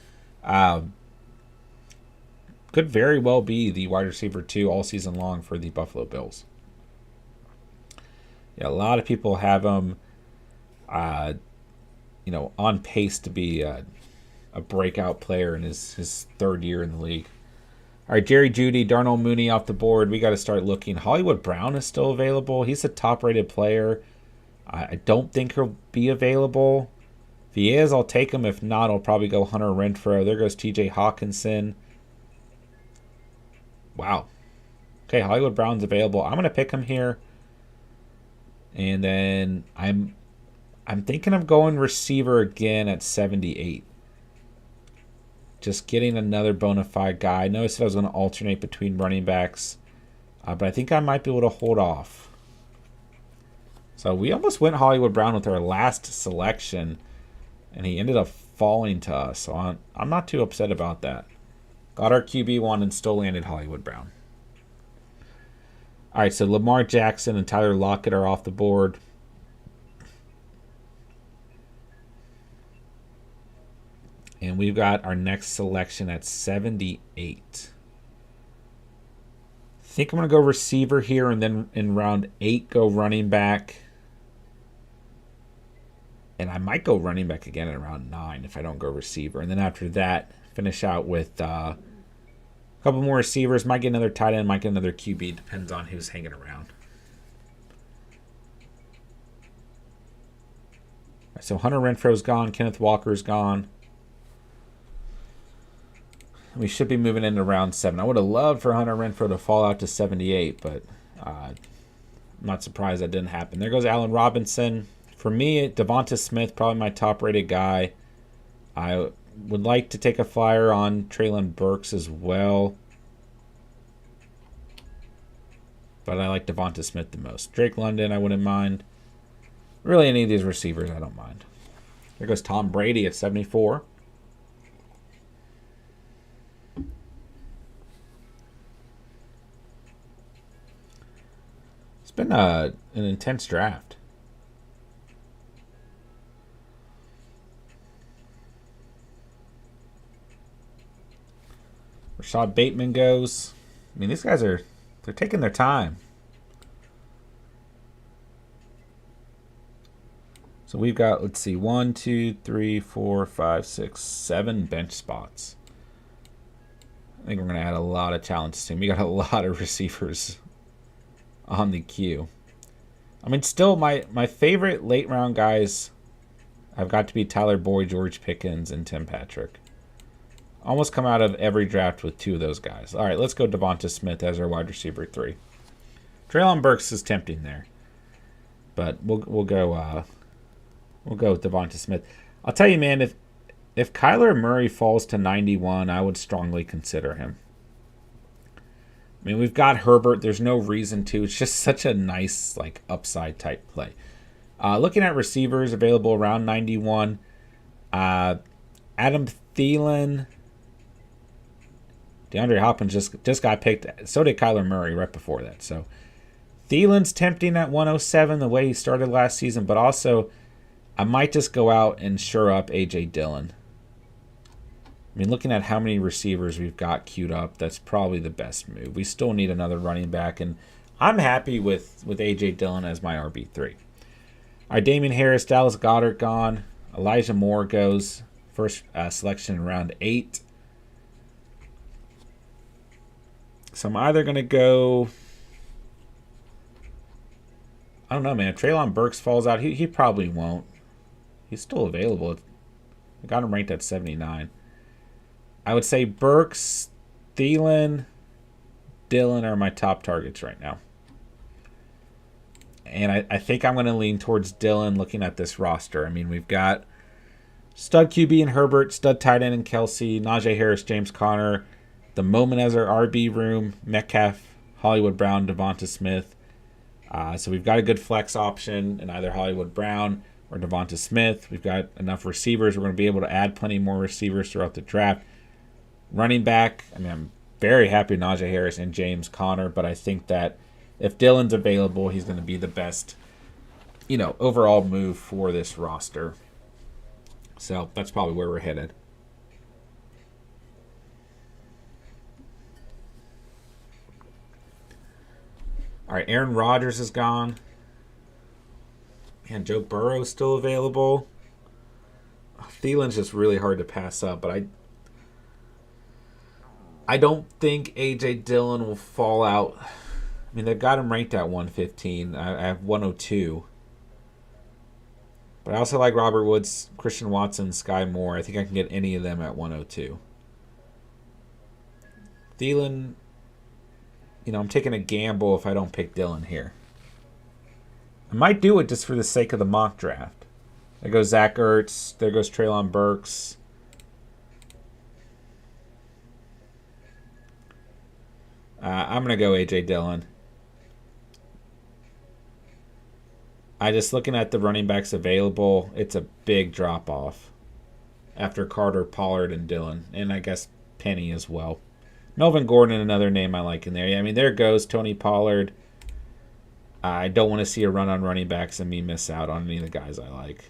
Could very well be the wide receiver 2 all season long for the Buffalo Bills. Yeah, a lot of people have him, on pace to be a breakout player in his third year in the league. All right, Jerry Jeudy, Darnell Mooney off the board. We got to start looking. Hollywood Brown is still available. He's a top-rated player. I don't think he'll be available. If he is, I'll take him. If not, I'll probably go Hunter Renfrow. There goes TJ Hawkinson. Wow. Okay, Hollywood Brown's available. I'm going to pick him here. And then I'm thinking of going receiver again at 78. Just getting another bona fide guy. I noticed I was going to alternate between running backs. But I think I might be able to hold off. So we almost went Hollywood Brown with our last selection. And he ended up falling to us. So I'm not too upset about that. Got our QB1 and still landed Hollywood Brown. All right, so Lamar Jackson and Tyler Lockett are off the board. And we've got our next selection at 78. I think I'm going to go receiver here, and then in round 8 go running back. And I might go running back again in round 9 if I don't go receiver. And then after that, finish out with a couple more receivers. Might get another tight end, might get another QB. Depends on who's hanging around. So Hunter Renfrow's gone. Kenneth Walker's gone. We should be moving into round 7. I would have loved for Hunter Renfrow to fall out to 78, but I'm not surprised that didn't happen. There goes Allen Robinson. For me, Devonta Smith, probably my top-rated guy. I would like to take a flyer on Treylon Burks as well. But I like Devonta Smith the most. Drake London, I wouldn't mind. Really, any of these receivers, I don't mind. There goes Tom Brady at 74. It's been an intense draft. Rashad Bateman goes. I mean, these guys they're taking their time. So we've got, let's see, 1, 2, 3, 4, 5, 6, 7 bench spots. I think we're going to add a lot of challenges to him. We got a lot of receivers on the queue. I mean, still, my favorite late round guys have got to be Tyler Boyd, George Pickens, and Tim Patrick. Almost come out of every draft with 2 of those guys. All right, let's go Devonta Smith as our wide receiver 3. Treylon Burks is tempting there, but we'll go with Devonta Smith. I'll tell you, man, if Kyler Murray falls to 91, I would strongly consider him. I mean, we've got Herbert. There's no reason to. It's just such a nice, like, upside type play. Looking at receivers available around 91, Adam Thielen, DeAndre Hopkins just got picked. So did Kyler Murray right before that. So Thielen's tempting at 107 the way he started last season, but also I might just go out and shore up A.J. Dillon. I mean, looking at how many receivers we've got queued up, that's probably the best move. We still need another running back, and I'm happy with A.J. Dillon as my RB3. All right, Damian Harris, Dallas Goedert gone. Elijah Moore goes. First selection in round 8. So I'm either going to go... I don't know, man. If Treylon Burks falls out, he probably won't. He's still available. I got him ranked at 79. I would say Burks, Thielen, Dillon are my top targets right now. And I think I'm going to lean towards Dillon looking at this roster. I mean, we've got stud QB in Herbert, stud tight end in Kelsey, Najee Harris, James Conner, the moment as our RB room, Metcalf, Hollywood Brown, Devonta Smith. So we've got a good flex option in either Hollywood Brown or Devonta Smith. We've got enough receivers. We're going to be able to add plenty more receivers throughout the draft. Running back, I mean, I'm very happy with Najee Harris and James Conner, but I think that if Dylan's available, he's going to be the best, overall move for this roster. So that's probably where we're headed. All right, Aaron Rodgers is gone. Man, Joe Burrow's still available. Thielen's just really hard to pass up, but I don't think A.J. Dillon will fall out. I mean, they've got him ranked at 115. I have 102. But I also like Robert Woods, Christian Watson, Sky Moore. I think I can get any of them at 102. Thielen, I'm taking a gamble if I don't pick Dillon here. I might do it just for the sake of the mock draft. There goes Zach Ertz. There goes Treylon Burks. I'm going to go A.J. Dillon. Looking at the running backs available, it's a big drop-off after Carter, Pollard, and Dillon. And I guess Penny as well. Melvin Gordon, another name I like in there. I mean, there goes Tony Pollard. I don't want to see a run on running backs and me miss out on any of the guys I like.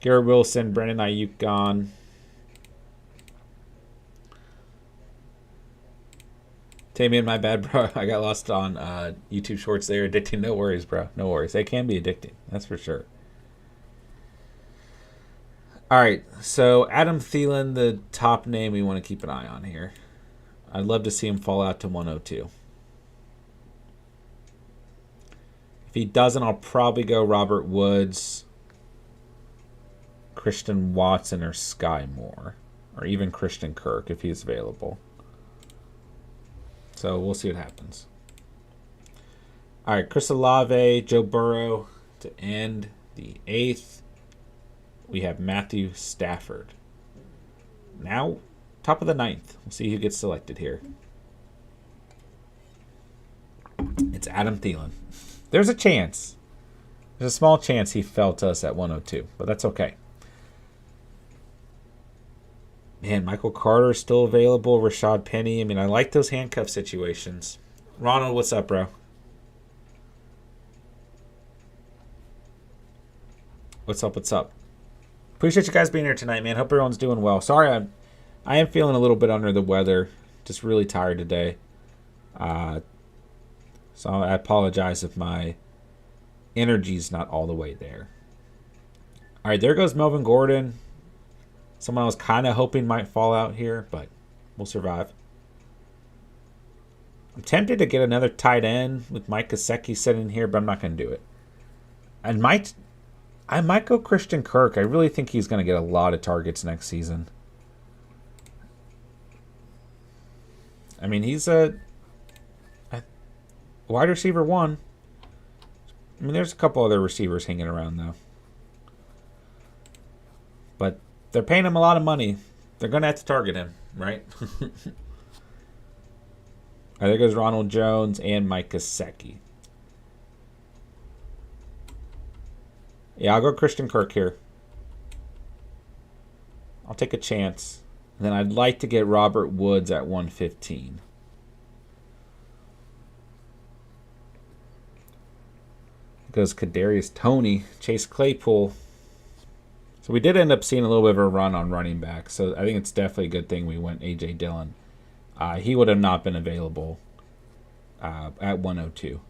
Garrett Wilson, Brandon Ayuk gone. Tamian, my bad, bro. I got lost on YouTube Shorts there. Addicting. No worries, bro. No worries. They can be addicting. That's for sure. All right. So Adam Thielen, the top name we want to keep an eye on here. I'd love to see him fall out to 102. If he doesn't, I'll probably go Robert Woods, Christian Watson, or Sky Moore, or even Christian Kirk if he's available. So we'll see what happens. All right, Chris Olave, Joe Burrow to end the 8th. We have Matthew Stafford. Now, top of the 9th. We'll see who gets selected here. It's Adam Thielen. There's a chance. There's a small chance he fell to us at 102, but that's okay. Man, Michael Carter is still available. Rashad Penny. I mean, I like those handcuff situations. Ronald, what's up, bro? What's up? What's up? Appreciate you guys being here tonight, man. Hope everyone's doing well. Sorry, I am feeling a little bit under the weather. Just really tired today. So I apologize if my energy's not all the way there. All right, there goes Melvin Gordon. Someone I was kind of hoping might fall out here, but we'll survive. I'm tempted to get another tight end with Mike Gesicki sitting here, but I'm not going to do it. I might go Christian Kirk. I really think he's going to get a lot of targets next season. I mean, he's a wide receiver 1. I mean, there's a couple other receivers hanging around, though. But they're paying him a lot of money. They're going to have to target him, right? There goes Ronald Jones and Mike Gesicki. Yeah, I'll go Christian Kirk here. I'll take a chance. And then I'd like to get Robert Woods at 115. Goes Kadarius Toney, Chase Claypool. So we did end up seeing a little bit of a run on running back. So I think it's definitely a good thing we went A.J. Dillon. He would have not been available at 102.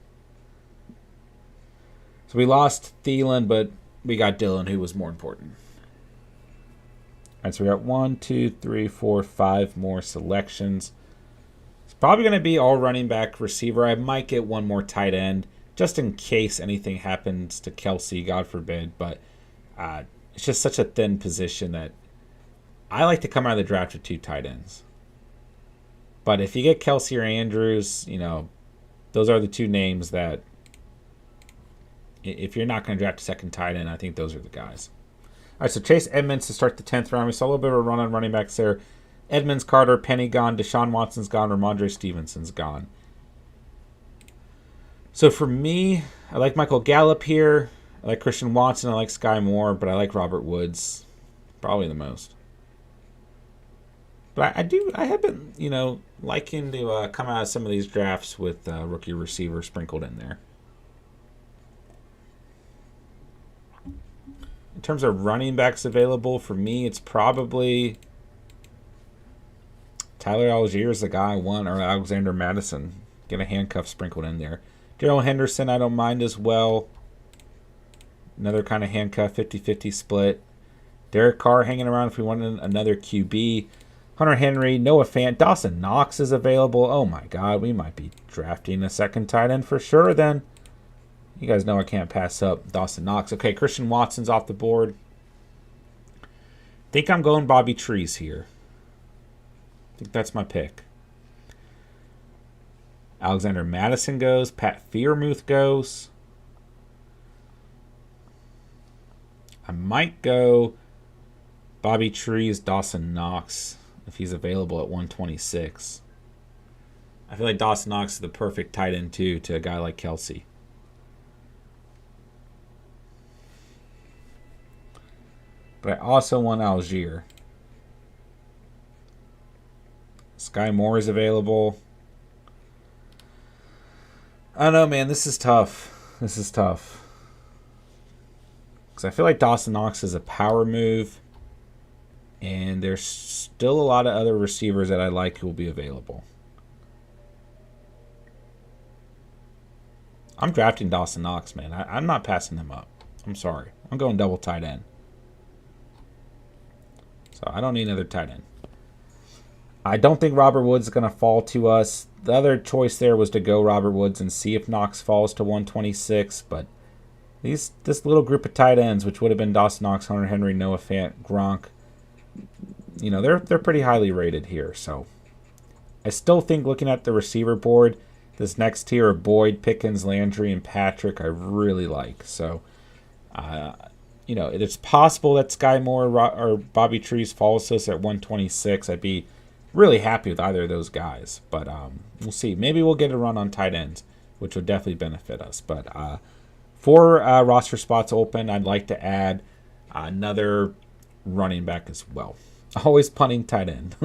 So we lost Thielen, but we got Dillon, who was more important. All right, so we got 1, 2, 3, 4, 5 more selections. It's probably going to be all running back, receiver. I might get one more tight end, just in case anything happens to Kelsey, God forbid. But it's just such a thin position that I like to come out of the draft with 2 tight ends. But if you get Kelsey or Andrews, those are the 2 names that, if you're not going to draft a second tight end, I think those are the guys. All right, so Chase Edmonds to start the 10th round. We saw a little bit of a run on running backs there. Edmonds, Carter, Penny gone. Deshaun Watson's gone. Ramondre Stevenson's gone. So for me, I like Michael Gallup here. I like Christian Watson. I like Sky Moore, but I like Robert Woods probably the most. But I have been, liking to come out of some of these drafts with rookie receiver sprinkled in there. In terms of running backs available, for me, it's probably Tyler Algier is the guy I want, or Alexander Madison. Get a handcuff sprinkled in there. Darrell Henderson, I don't mind as well. Another kind of handcuff, 50-50 split. Derek Carr hanging around if we want another QB. Hunter Henry, Noah Fant, Dawson Knox is available. Oh my God, we might be drafting a second tight end for sure then. You guys know I can't pass up Dawson Knox. Okay, Christian Watson's off the board. Think I'm going Bobby Trees here. I think that's my pick. Alexander Madison goes. Pat Freiermuth goes. I might go Bobby Trees, Dawson Knox if he's available at 126. I feel like Dawson Knox is the perfect tight end too to a guy like Kelsey. But I also want Algier. Sky Moore is available. I don't know, man. This is tough. Because I feel like Dawson Knox is a power move. And there's still a lot of other receivers that I like who will be available. I'm drafting Dawson Knox, man. I'm not passing him up. I'm sorry. I'm going double tight end. So I don't need another tight end. I don't think Robert Woods is going to fall to us. The other choice there was to go Robert Woods and see if Knox falls to 126. But this little group of tight ends, which would have been Dawson Knox, Hunter Henry, Noah Fant, Gronk, they're pretty highly rated here. So I still think looking at the receiver board, this next tier of Boyd, Pickens, Landry, and Patrick, I really like. So, it's possible that Sky Moore or Bobby Trees falls to us at 126. I'd be really happy with either of those guys. But we'll see. Maybe we'll get a run on tight ends, which would definitely benefit us. But 4 roster spots open. I'd like to add another running back as well. Always punting tight end.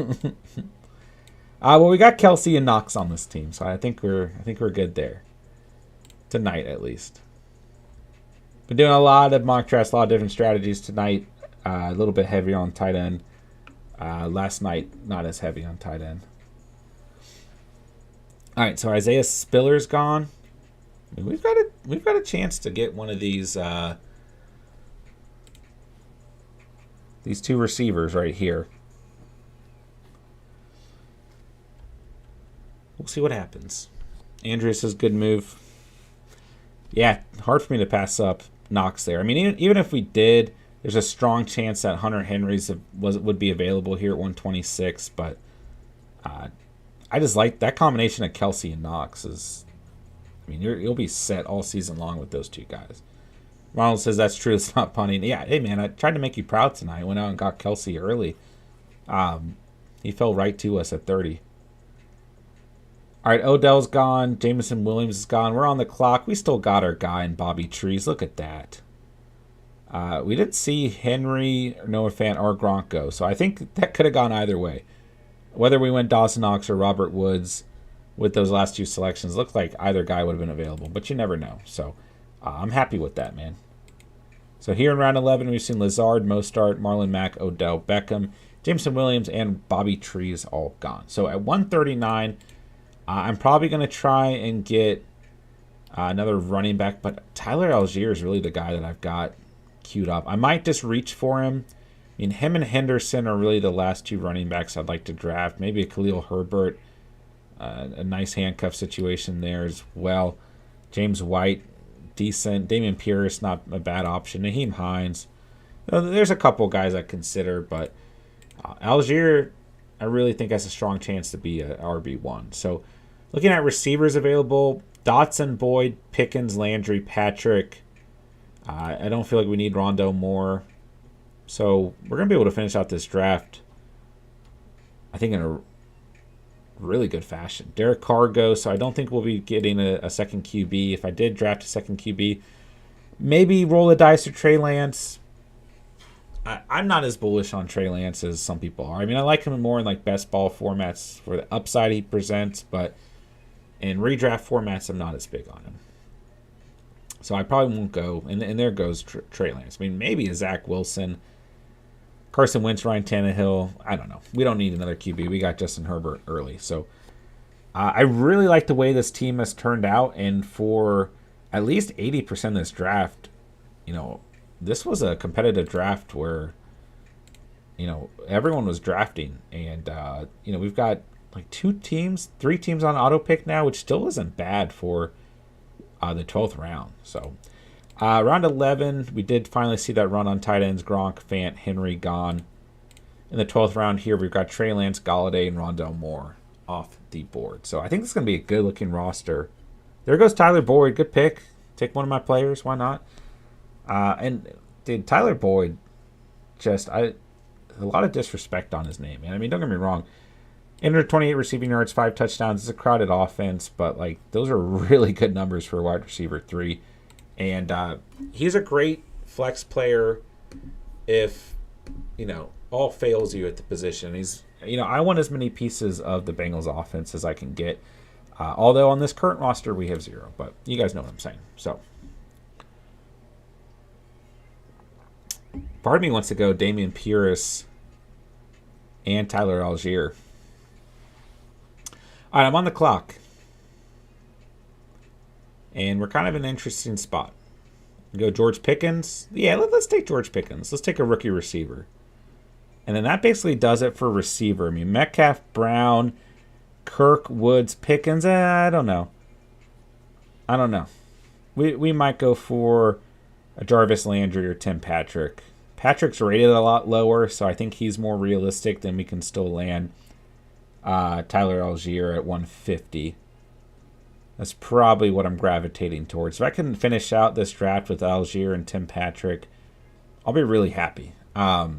Well, we got Kelsey and Knox on this team, so I think we're good there tonight at least. Been doing a lot of mock drafts, a lot of different strategies tonight. A little bit heavier on tight end. Last night, not as heavy on tight end. All right, so Isaiah Spiller's gone. I mean, we've got a chance to get one of these 2 receivers right here. We'll see what happens. Andrew says good move. Yeah, hard for me to pass up Knox there. I mean, even if we did, there's a strong chance that Hunter Henry's would be available here at 126. But I just like that combination of Kelsey and Knox. You'll be set all season long with those 2 guys. Ronald says that's true. It's not punting. Yeah, hey man, I tried to make you proud tonight. I went out and got Kelsey early. He fell right to us at 30. All right, Odell's gone. Jameson Williams is gone. We're on the clock. We still got our guy in Bobby Trees. Look at that. We didn't see Henry, Noah Fant, or Gronk go, so I think that could have gone either way. Whether we went Dawson Knox or Robert Woods with those last 2 selections, looked like either guy would have been available, but you never know. So I'm happy with that, man. So here in round 11, we've seen Lazard, Mostart, Marlon Mack, Odell Beckham, Jameson Williams, and Bobby Trees all gone. So at 139, I'm probably going to try and get another running back, but Tyler Algier is really the guy that I've got queued up. I might just reach for him. I mean, him and Henderson are really the last 2 running backs I'd like to draft. Maybe a Khalil Herbert, a nice handcuff situation there as well. James White, decent. Damian Pierce, not a bad option. Naheem Hines. There's a couple guys I consider, but Algier, I really think has a strong chance to be a RB1. So looking at receivers available, Dotson, Boyd, Pickens, Landry, Patrick. I don't feel like we need Rondo Moore. So we're going to be able to finish out this draft, I think, in a really good fashion. Derek Carr goes, so I don't think we'll be getting a second QB. If I did draft a second QB, maybe roll the dice or Trey Lance. I'm not as bullish on Trey Lance as some people are. I mean, I like him more in like best ball formats for the upside he presents, but in redraft formats, I'm not as big on him. So I probably won't go. And there goes Trey Lance. I mean, maybe a Zach Wilson, Carson Wentz, Ryan Tannehill. I don't know. We don't need another QB. We got Justin Herbert early. So I really like the way this team has turned out. And for at least 80% of this draft, this was a competitive draft where, everyone was drafting. And, we've got like 3 teams on auto pick now, which still isn't bad for the 12th round. So round 11, we did finally see that run on tight ends. Gronk, Fant, Henry gone. In the 12th round here, we've got Trey Lance, Galladay, and Rondell Moore off the board. So I think this is going to be a good-looking roster. There goes Tyler Boyd. Good pick. Take one of my players. Why not? And dude, Tyler Boyd, a lot of disrespect on his name, man. I mean, don't get me wrong. 28 receiving yards, 5 touchdowns. It's a crowded offense, but like those are really good numbers for a wide receiver 3. And he's a great flex player if, all fails you at the position. He's, I want as many pieces of the Bengals offense as I can get. Although on this current roster, we have 0. But you guys know what I'm saying. So, part of me wants to go Dameon Pierce and Tyler Algier. All right, I'm on the clock. And we're kind of in an interesting spot. Go George Pickens. Yeah, let's take George Pickens. Let's take a rookie receiver. And then that basically does it for receiver. I mean, Metcalf, Brown, Kirk, Woods, Pickens. I don't know. We might go for a Jarvis Landry or Tim Patrick. Patrick's rated a lot lower, so I think he's more realistic than we can still land Tyler Algier at 150. That's probably what I'm gravitating towards. If I can finish out this draft with Algier and Tim Patrick, I'll be really happy. I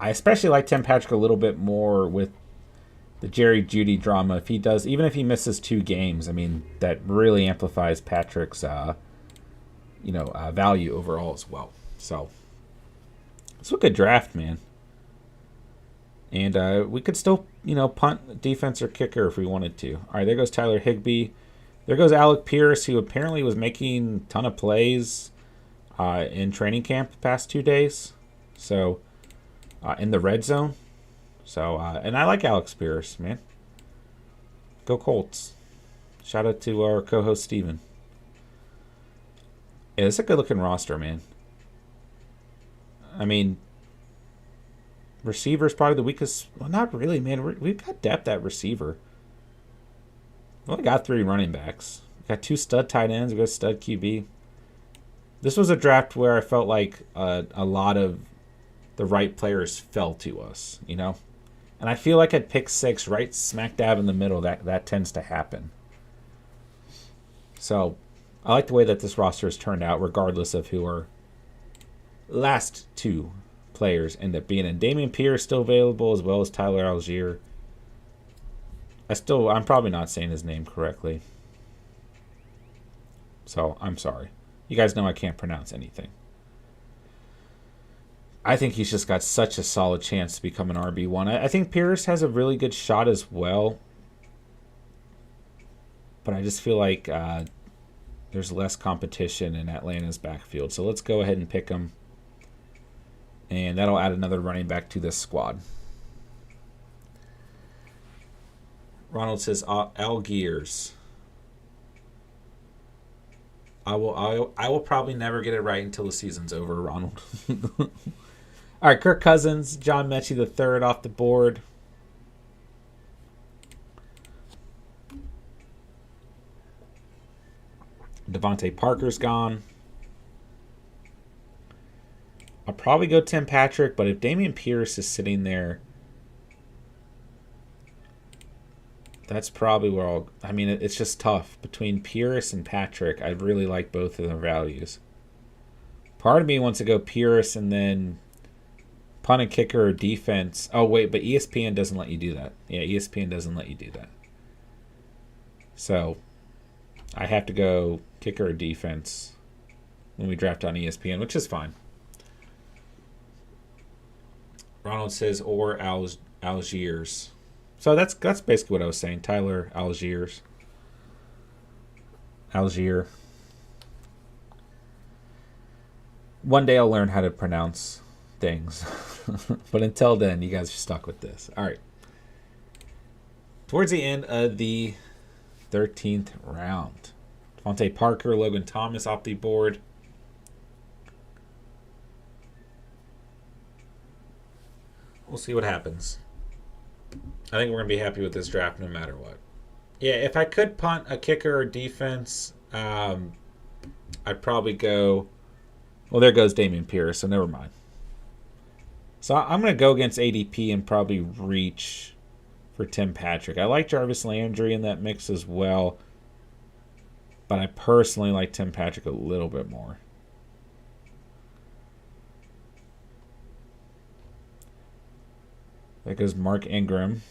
especially like Tim Patrick a little bit more with the Jerry Jeudy drama. Even if he misses 2 games, I mean, that really amplifies Patrick's, value overall as well. So, it's a good draft, man. And we could still, punt defense or kicker if we wanted to. All right, there goes Tyler Higbee. There goes Alec Pierce, who apparently was making a ton of plays in training camp the past 2 days. So, in the red zone. So, and I like Alex Pierce, man. Go Colts. Shout out to our co-host, Steven. Yeah, it's a good-looking roster, man. I mean, receiver's probably the weakest. Well, not really, man. We've got depth at receiver. We've only got 3 running backs. We've got 2 stud tight ends. We've got a stud QB. This was a draft where I felt like a lot of the right players fell to us, And I feel like at pick 6, right smack dab in the middle, that tends to happen. So I like the way that this roster has turned out, regardless of who our last 2 players end up being. And Dameon Pierce still available, as well as Tyler Algier. I'm probably not saying his name correctly. So I'm sorry. You guys know I can't pronounce anything. I think he's just got such a solid chance to become an RB1. I think Pierce has a really good shot as well. But I just feel like there's less competition in Atlanta's backfield. So let's go ahead and pick him. And that'll add another running back to this squad. Ronald says, Algiers. I will probably never get it right until the season's over, Ronald. All right, Kirk Cousins, John Mechie the third off the board. Devontae Parker's gone. I'll probably go Tim Patrick, but if Dameon Pierce is sitting there, that's probably where it's just tough. Between Pierce and Patrick, I really like both of their values. Part of me wants to go Pierce and then punt a kicker or defense. Oh, wait, but ESPN doesn't let you do that. Yeah, ESPN doesn't let you do that. So I have to go kicker or defense when we draft on ESPN, which is fine. Ronald says, or Algiers. So that's basically what I was saying. Tyler Algiers. Algier. One day I'll learn how to pronounce things. But until then, you guys are stuck with this. All right. Towards the end of the 13th round, Devontae Parker, Logan Thomas off the board. We'll see what happens. I think we're going to be happy with this draft no matter what. Yeah, if I could punt a kicker or defense, I'd probably go... Well, there goes Dameon Pierce, so never mind. So I'm going to go against ADP and probably reach for Tim Patrick. I like Jarvis Landry in that mix as well, but I personally like Tim Patrick a little bit more. There goes Mark Ingram.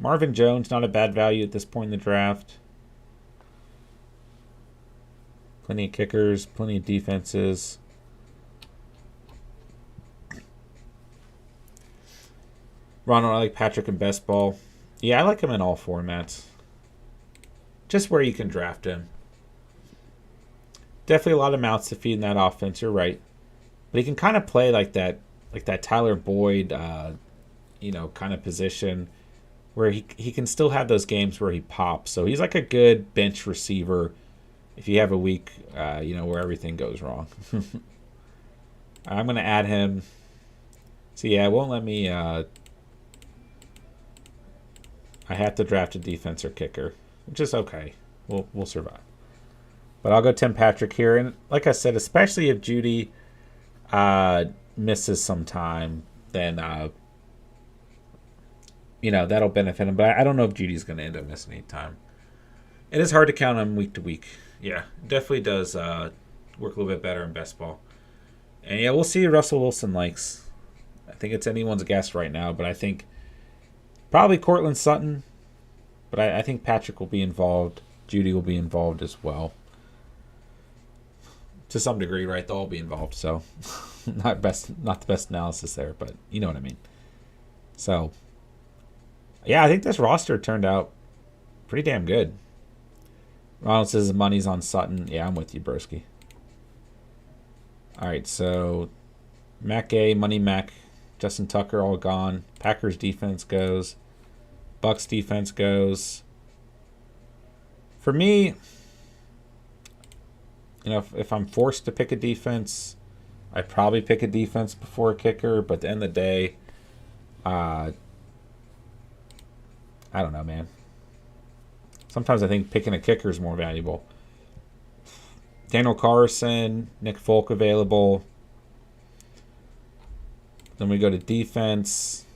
Marvin Jones, not a bad value at this point in the draft. Plenty of kickers, plenty of defenses. Ronald, I like Patrick in best ball. Yeah, I like him in all formats. Just where you can draft him. Definitely a lot of mouths to feed in that offense, you're right. But he can kind of play like that Tyler Boyd, kind of position where he can still have those games where he pops. So he's like a good bench receiver if you have a week, where everything goes wrong. I'm going to add him. So, yeah, it won't let me... I have to draft a defense or kicker, which is okay. We'll survive. But I'll go Tim Patrick here. And like I said, especially if Judy misses some time, then, that'll benefit him. But I don't know if Judy's going to end up missing any time. It is hard to count him week to week. Yeah, definitely does work a little bit better in best ball. And, yeah, we'll see who Russell Wilson likes. I think it's anyone's guess right now, but I think probably Cortland Sutton. But I think Patrick will be involved. Judy will be involved as well. To some degree, right? They'll all be involved. So, not the best analysis there, but you know what I mean. So, yeah, I think this roster turned out pretty damn good. Ronald says the money's on Sutton. Yeah, I'm with you, broski. All right, so Mac A, Money Mac, Justin Tucker all gone. Packers defense goes. Bucks defense goes. For me, if I'm forced to pick a defense, I'd probably pick a defense before a kicker. But at the end of the day, I don't know, man. Sometimes I think picking a kicker is more valuable. Daniel Carlson, Nick Folk available. Then we go to defense.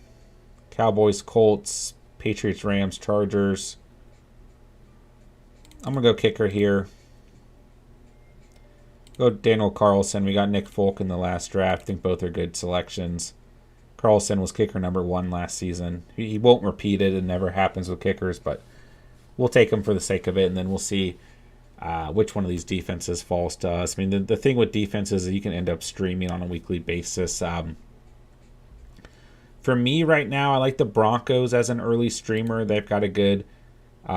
Cowboys, Colts, Patriots, Rams, Chargers. I'm going to go kicker here. Go Daniel Carlson. We got Nick Folk in the last draft. I think both are good selections. Carlson was kicker number 1 last season. He won't repeat it. It never happens with kickers, but we'll take him for the sake of it, and then we'll see which one of these defenses falls to us. I mean, the thing with defenses is you can end up streaming on a weekly basis. For me right now, I like the Broncos as an early streamer. They've got a good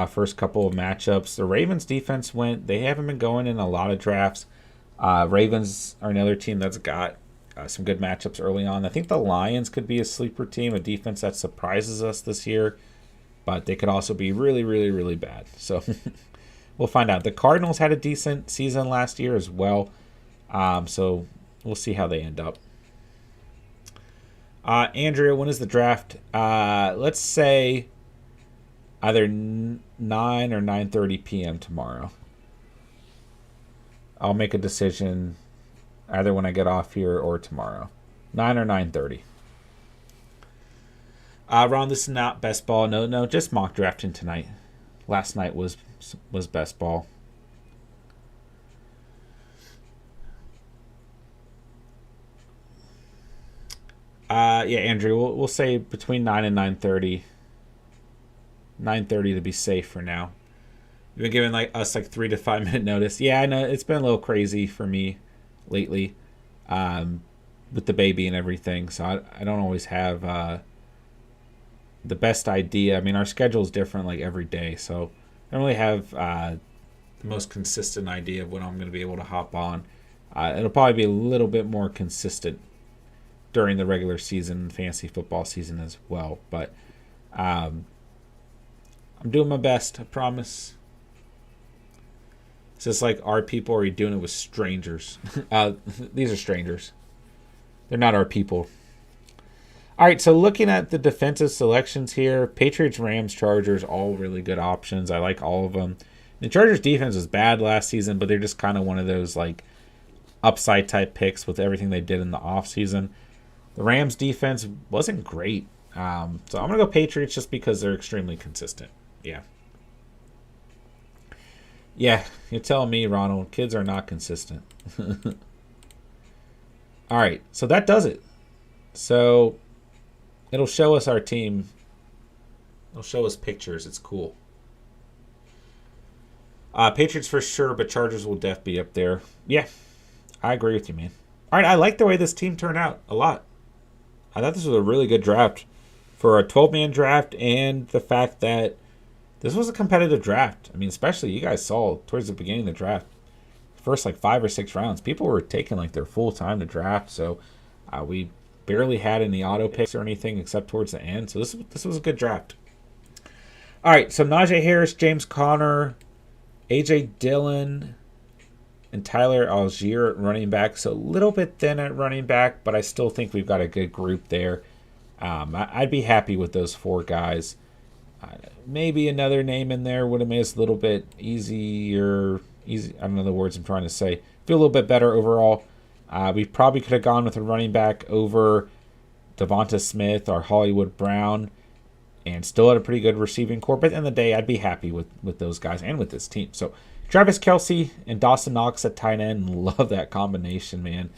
first couple of matchups. The Ravens defense they haven't been going in a lot of drafts. Ravens are another team that's got some good matchups early on. I think the Lions could be a sleeper team, a defense that surprises us this year, but they could also be really, really, really bad. So we'll find out. The Cardinals had a decent season last year as well, so we'll see how they end up. Andrea, when is the draft? Let's say either 9 or 9:30 p.m. tomorrow. I'll make a decision either when I get off here or tomorrow. 9 or 9:30. Ron, this is not best ball. No, just mock drafting tonight. Last night was best ball. Yeah, Andrew, we'll say between 9 and 9:30. 9:30 to be safe for now. You've been giving us 3 to 5 minute notice. Yeah, I know it's been a little crazy for me lately, with the baby and everything. So I don't always have the best idea. I mean, our schedule is different every day, so I don't really have the most consistent idea of when I'm going to be able to hop on. It'll probably be a little bit more consistent during the regular season, fantasy football season as well. But I'm doing my best, I promise. It's just our people, or are you doing it with strangers? These are strangers. They're not our people. All right, so looking at the defensive selections here, Patriots, Rams, Chargers, all really good options. I like all of them. The Chargers defense was bad last season, but they're just kind of one of those upside type picks with everything they did in the offseason. The Rams defense wasn't great. So I'm going to go Patriots just because they're extremely consistent. Yeah. Yeah, you're telling me, Ronald, kids are not consistent. All right, so that does it. So it'll show us our team. It'll show us pictures. It's cool. Patriots for sure, but Chargers will definitely be up there. Yeah, I agree with you, man. All right, I like the way this team turned out a lot. I thought this was a really good draft for a 12-man draft, and the fact that this was a competitive draft. I mean, especially you guys saw towards the beginning of the draft, first 5 or 6 rounds, people were taking their full time to draft. So we barely had any auto picks or anything except towards the end. So this was a good draft. All right, so Najee Harris, James Conner, A.J. Dillon, and Tyler Algier at running back. So a little bit thin at running back, but I still think we've got a good group there. I'd be happy with those 4 guys. Maybe another name in there would have made us a little bit easier. I don't know the words I'm trying to say. Feel a little bit better overall. We probably could have gone with a running back over Devonta Smith or Hollywood Brown and still had a pretty good receiving core. But at the end of the day, I'd be happy with those guys and with this team. So Travis Kelce and Dawson Knox at tight end. Love that combination, man.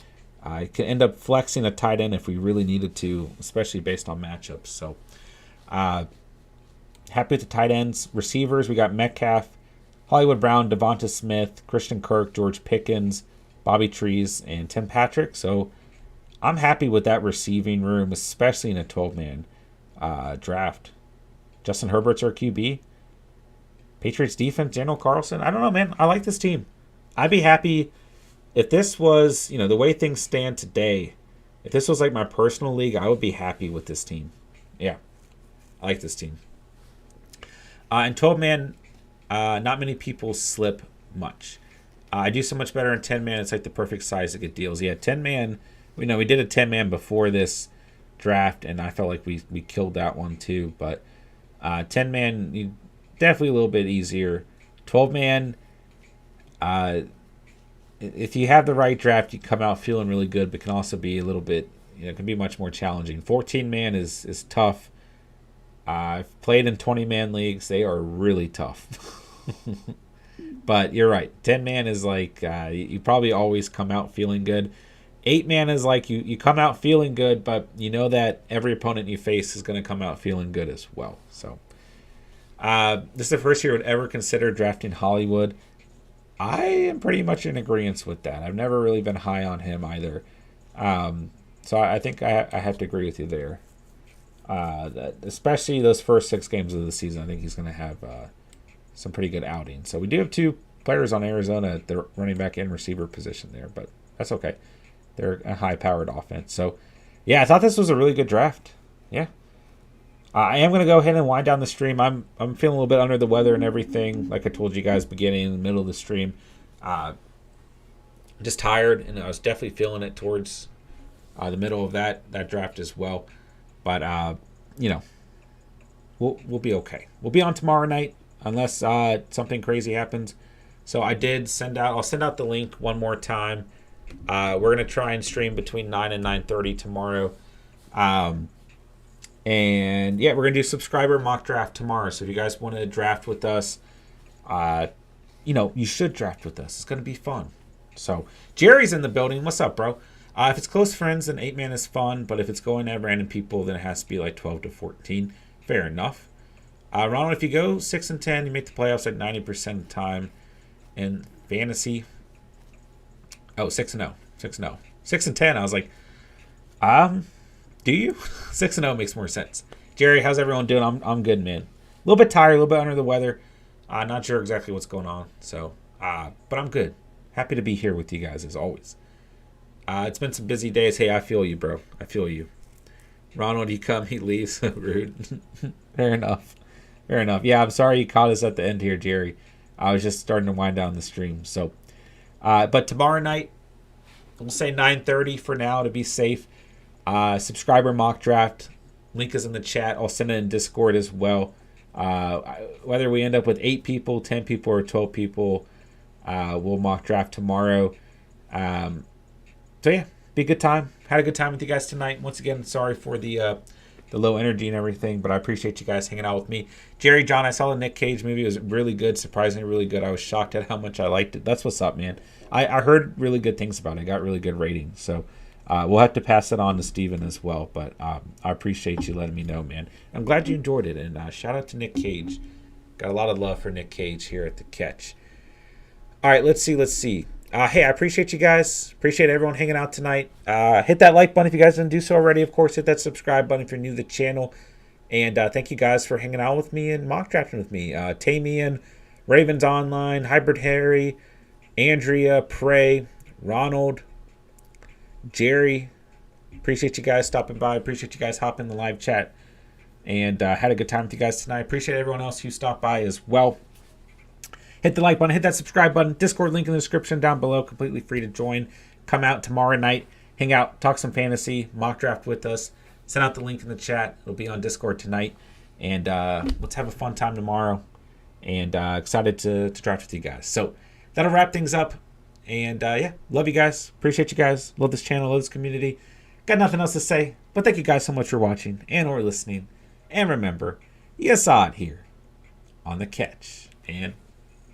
I could end up flexing a tight end if we really needed to, especially based on matchups. So happy with the tight ends. Receivers, we got Metcalf, Hollywood Brown, Devonta Smith, Christian Kirk, George Pickens, Bobby Trees, and Tim Patrick. So I'm happy with that receiving room, especially in a 12-man draft. Justin Herbert's our QB. Patriots defense, Daniel Carlson. I don't know, man. I like this team. I'd be happy if this was, the way things stand today. If this was my personal league, I would be happy with this team. Yeah, I like this team. In 12-man, not many people slip much. I do so much better in 10-man. It's the perfect size to get deals. Yeah, 10-man, we did a 10-man before this draft, and I felt like we killed that one too. But 10-man, definitely a little bit easier. 12-man, if you have the right draft, you come out feeling really good, but can also be a little bit, it can be much more challenging. 14-man is tough. I've played in 20-man leagues. They are really tough. But you're right. 10-man is you probably always come out feeling good. 8-man is you come out feeling good, but you know that every opponent you face is going to come out feeling good as well. So this is the first year I would ever consider drafting Hollywood. I am pretty much in agreement with that. I've never really been high on him either. So I think I have to agree with you there. Especially those first 6 games of the season, I think he's going to have some pretty good outings. So we do have 2 players on Arizona at the running back and receiver position there, but that's okay. They're a high-powered offense. So, yeah, I thought this was a really good draft. Yeah. I am going to go ahead and wind down the stream. I'm feeling a little bit under the weather and everything, like I told you guys beginning in the middle of the stream. Just tired, and I was definitely feeling it towards the middle of that draft as well. But, we'll be okay. We'll be on tomorrow night unless something crazy happens. So I'll send out the link one more time. We're going to try and stream between 9 and 9:30 tomorrow. And yeah, we're going to do subscriber mock draft tomorrow. So if you guys want to draft with us, you should draft with us. It's going to be fun. So Jerry's in the building. What's up, bro? If it's close friends, then 8-man is fun. But if it's going at random people, then it has to be like 12 to 14. Fair enough. Ronald, if you go 6 and 10, you make the playoffs like 90% of the time. In fantasy, 6 and 0, 6 and 0, 6 and 10. I was like, do you? 6 and 0 makes more sense. Jerry, how's everyone doing? I'm good, man. A little bit tired, a little bit under the weather. Not sure exactly what's going on. So, but I'm good. Happy to be here with you guys as always. It's been some busy days. Hey, I feel you, bro. I feel you. Ronald, you come, he leaves. Rude. Fair enough. Fair enough. Yeah, I'm sorry you caught us at the end here, Jerry. I was just starting to wind down the stream. So, but tomorrow night, we'll say 9:30 for now to be safe. Subscriber mock draft. Link is in the chat. I'll send it in Discord as well. Whether we end up with 8 people, 10 people, or 12 people, we'll mock draft tomorrow. So yeah, be a good time. Had a good time with you guys tonight. Once again, sorry for the low energy and everything, but I appreciate you guys hanging out with me. Jerry, John, I saw the Nick Cage movie. It was really good, surprisingly really good. I was shocked at how much I liked it. That's what's up, man. I heard really good things about it. I got really good ratings. So we'll have to pass it on to Steven as well. But I appreciate you letting me know, man. I'm glad you enjoyed it. And shout out to Nick Cage. Got a lot of love for Nick Cage here at the Catch. All right, let's see. Hey, I appreciate you guys. Appreciate everyone hanging out tonight. Hit that like button if you guys didn't do so already. Of course, hit that subscribe button if you're new to the channel. And thank you guys for hanging out with me and mock drafting with me. Tamian, Ravens Online, Hybrid Harry, Andrea, Prey, Ronald, Jerry. Appreciate you guys stopping by. Appreciate you guys hopping in the live chat. And had a good time with you guys tonight. Appreciate everyone else who stopped by as well. Hit the like button, hit that subscribe button. Discord link in the description down below. Completely free to join. Come out tomorrow night. Hang out, talk some fantasy, mock draft with us. Send out the link in the chat. It'll be on Discord tonight. And let's have a fun time tomorrow. And excited to draft with you guys. So that'll wrap things up. And yeah, love you guys. Appreciate you guys. Love this channel, love this community. Got nothing else to say. But thank you guys so much for watching and or listening. And remember, you saw it here on The Catch. And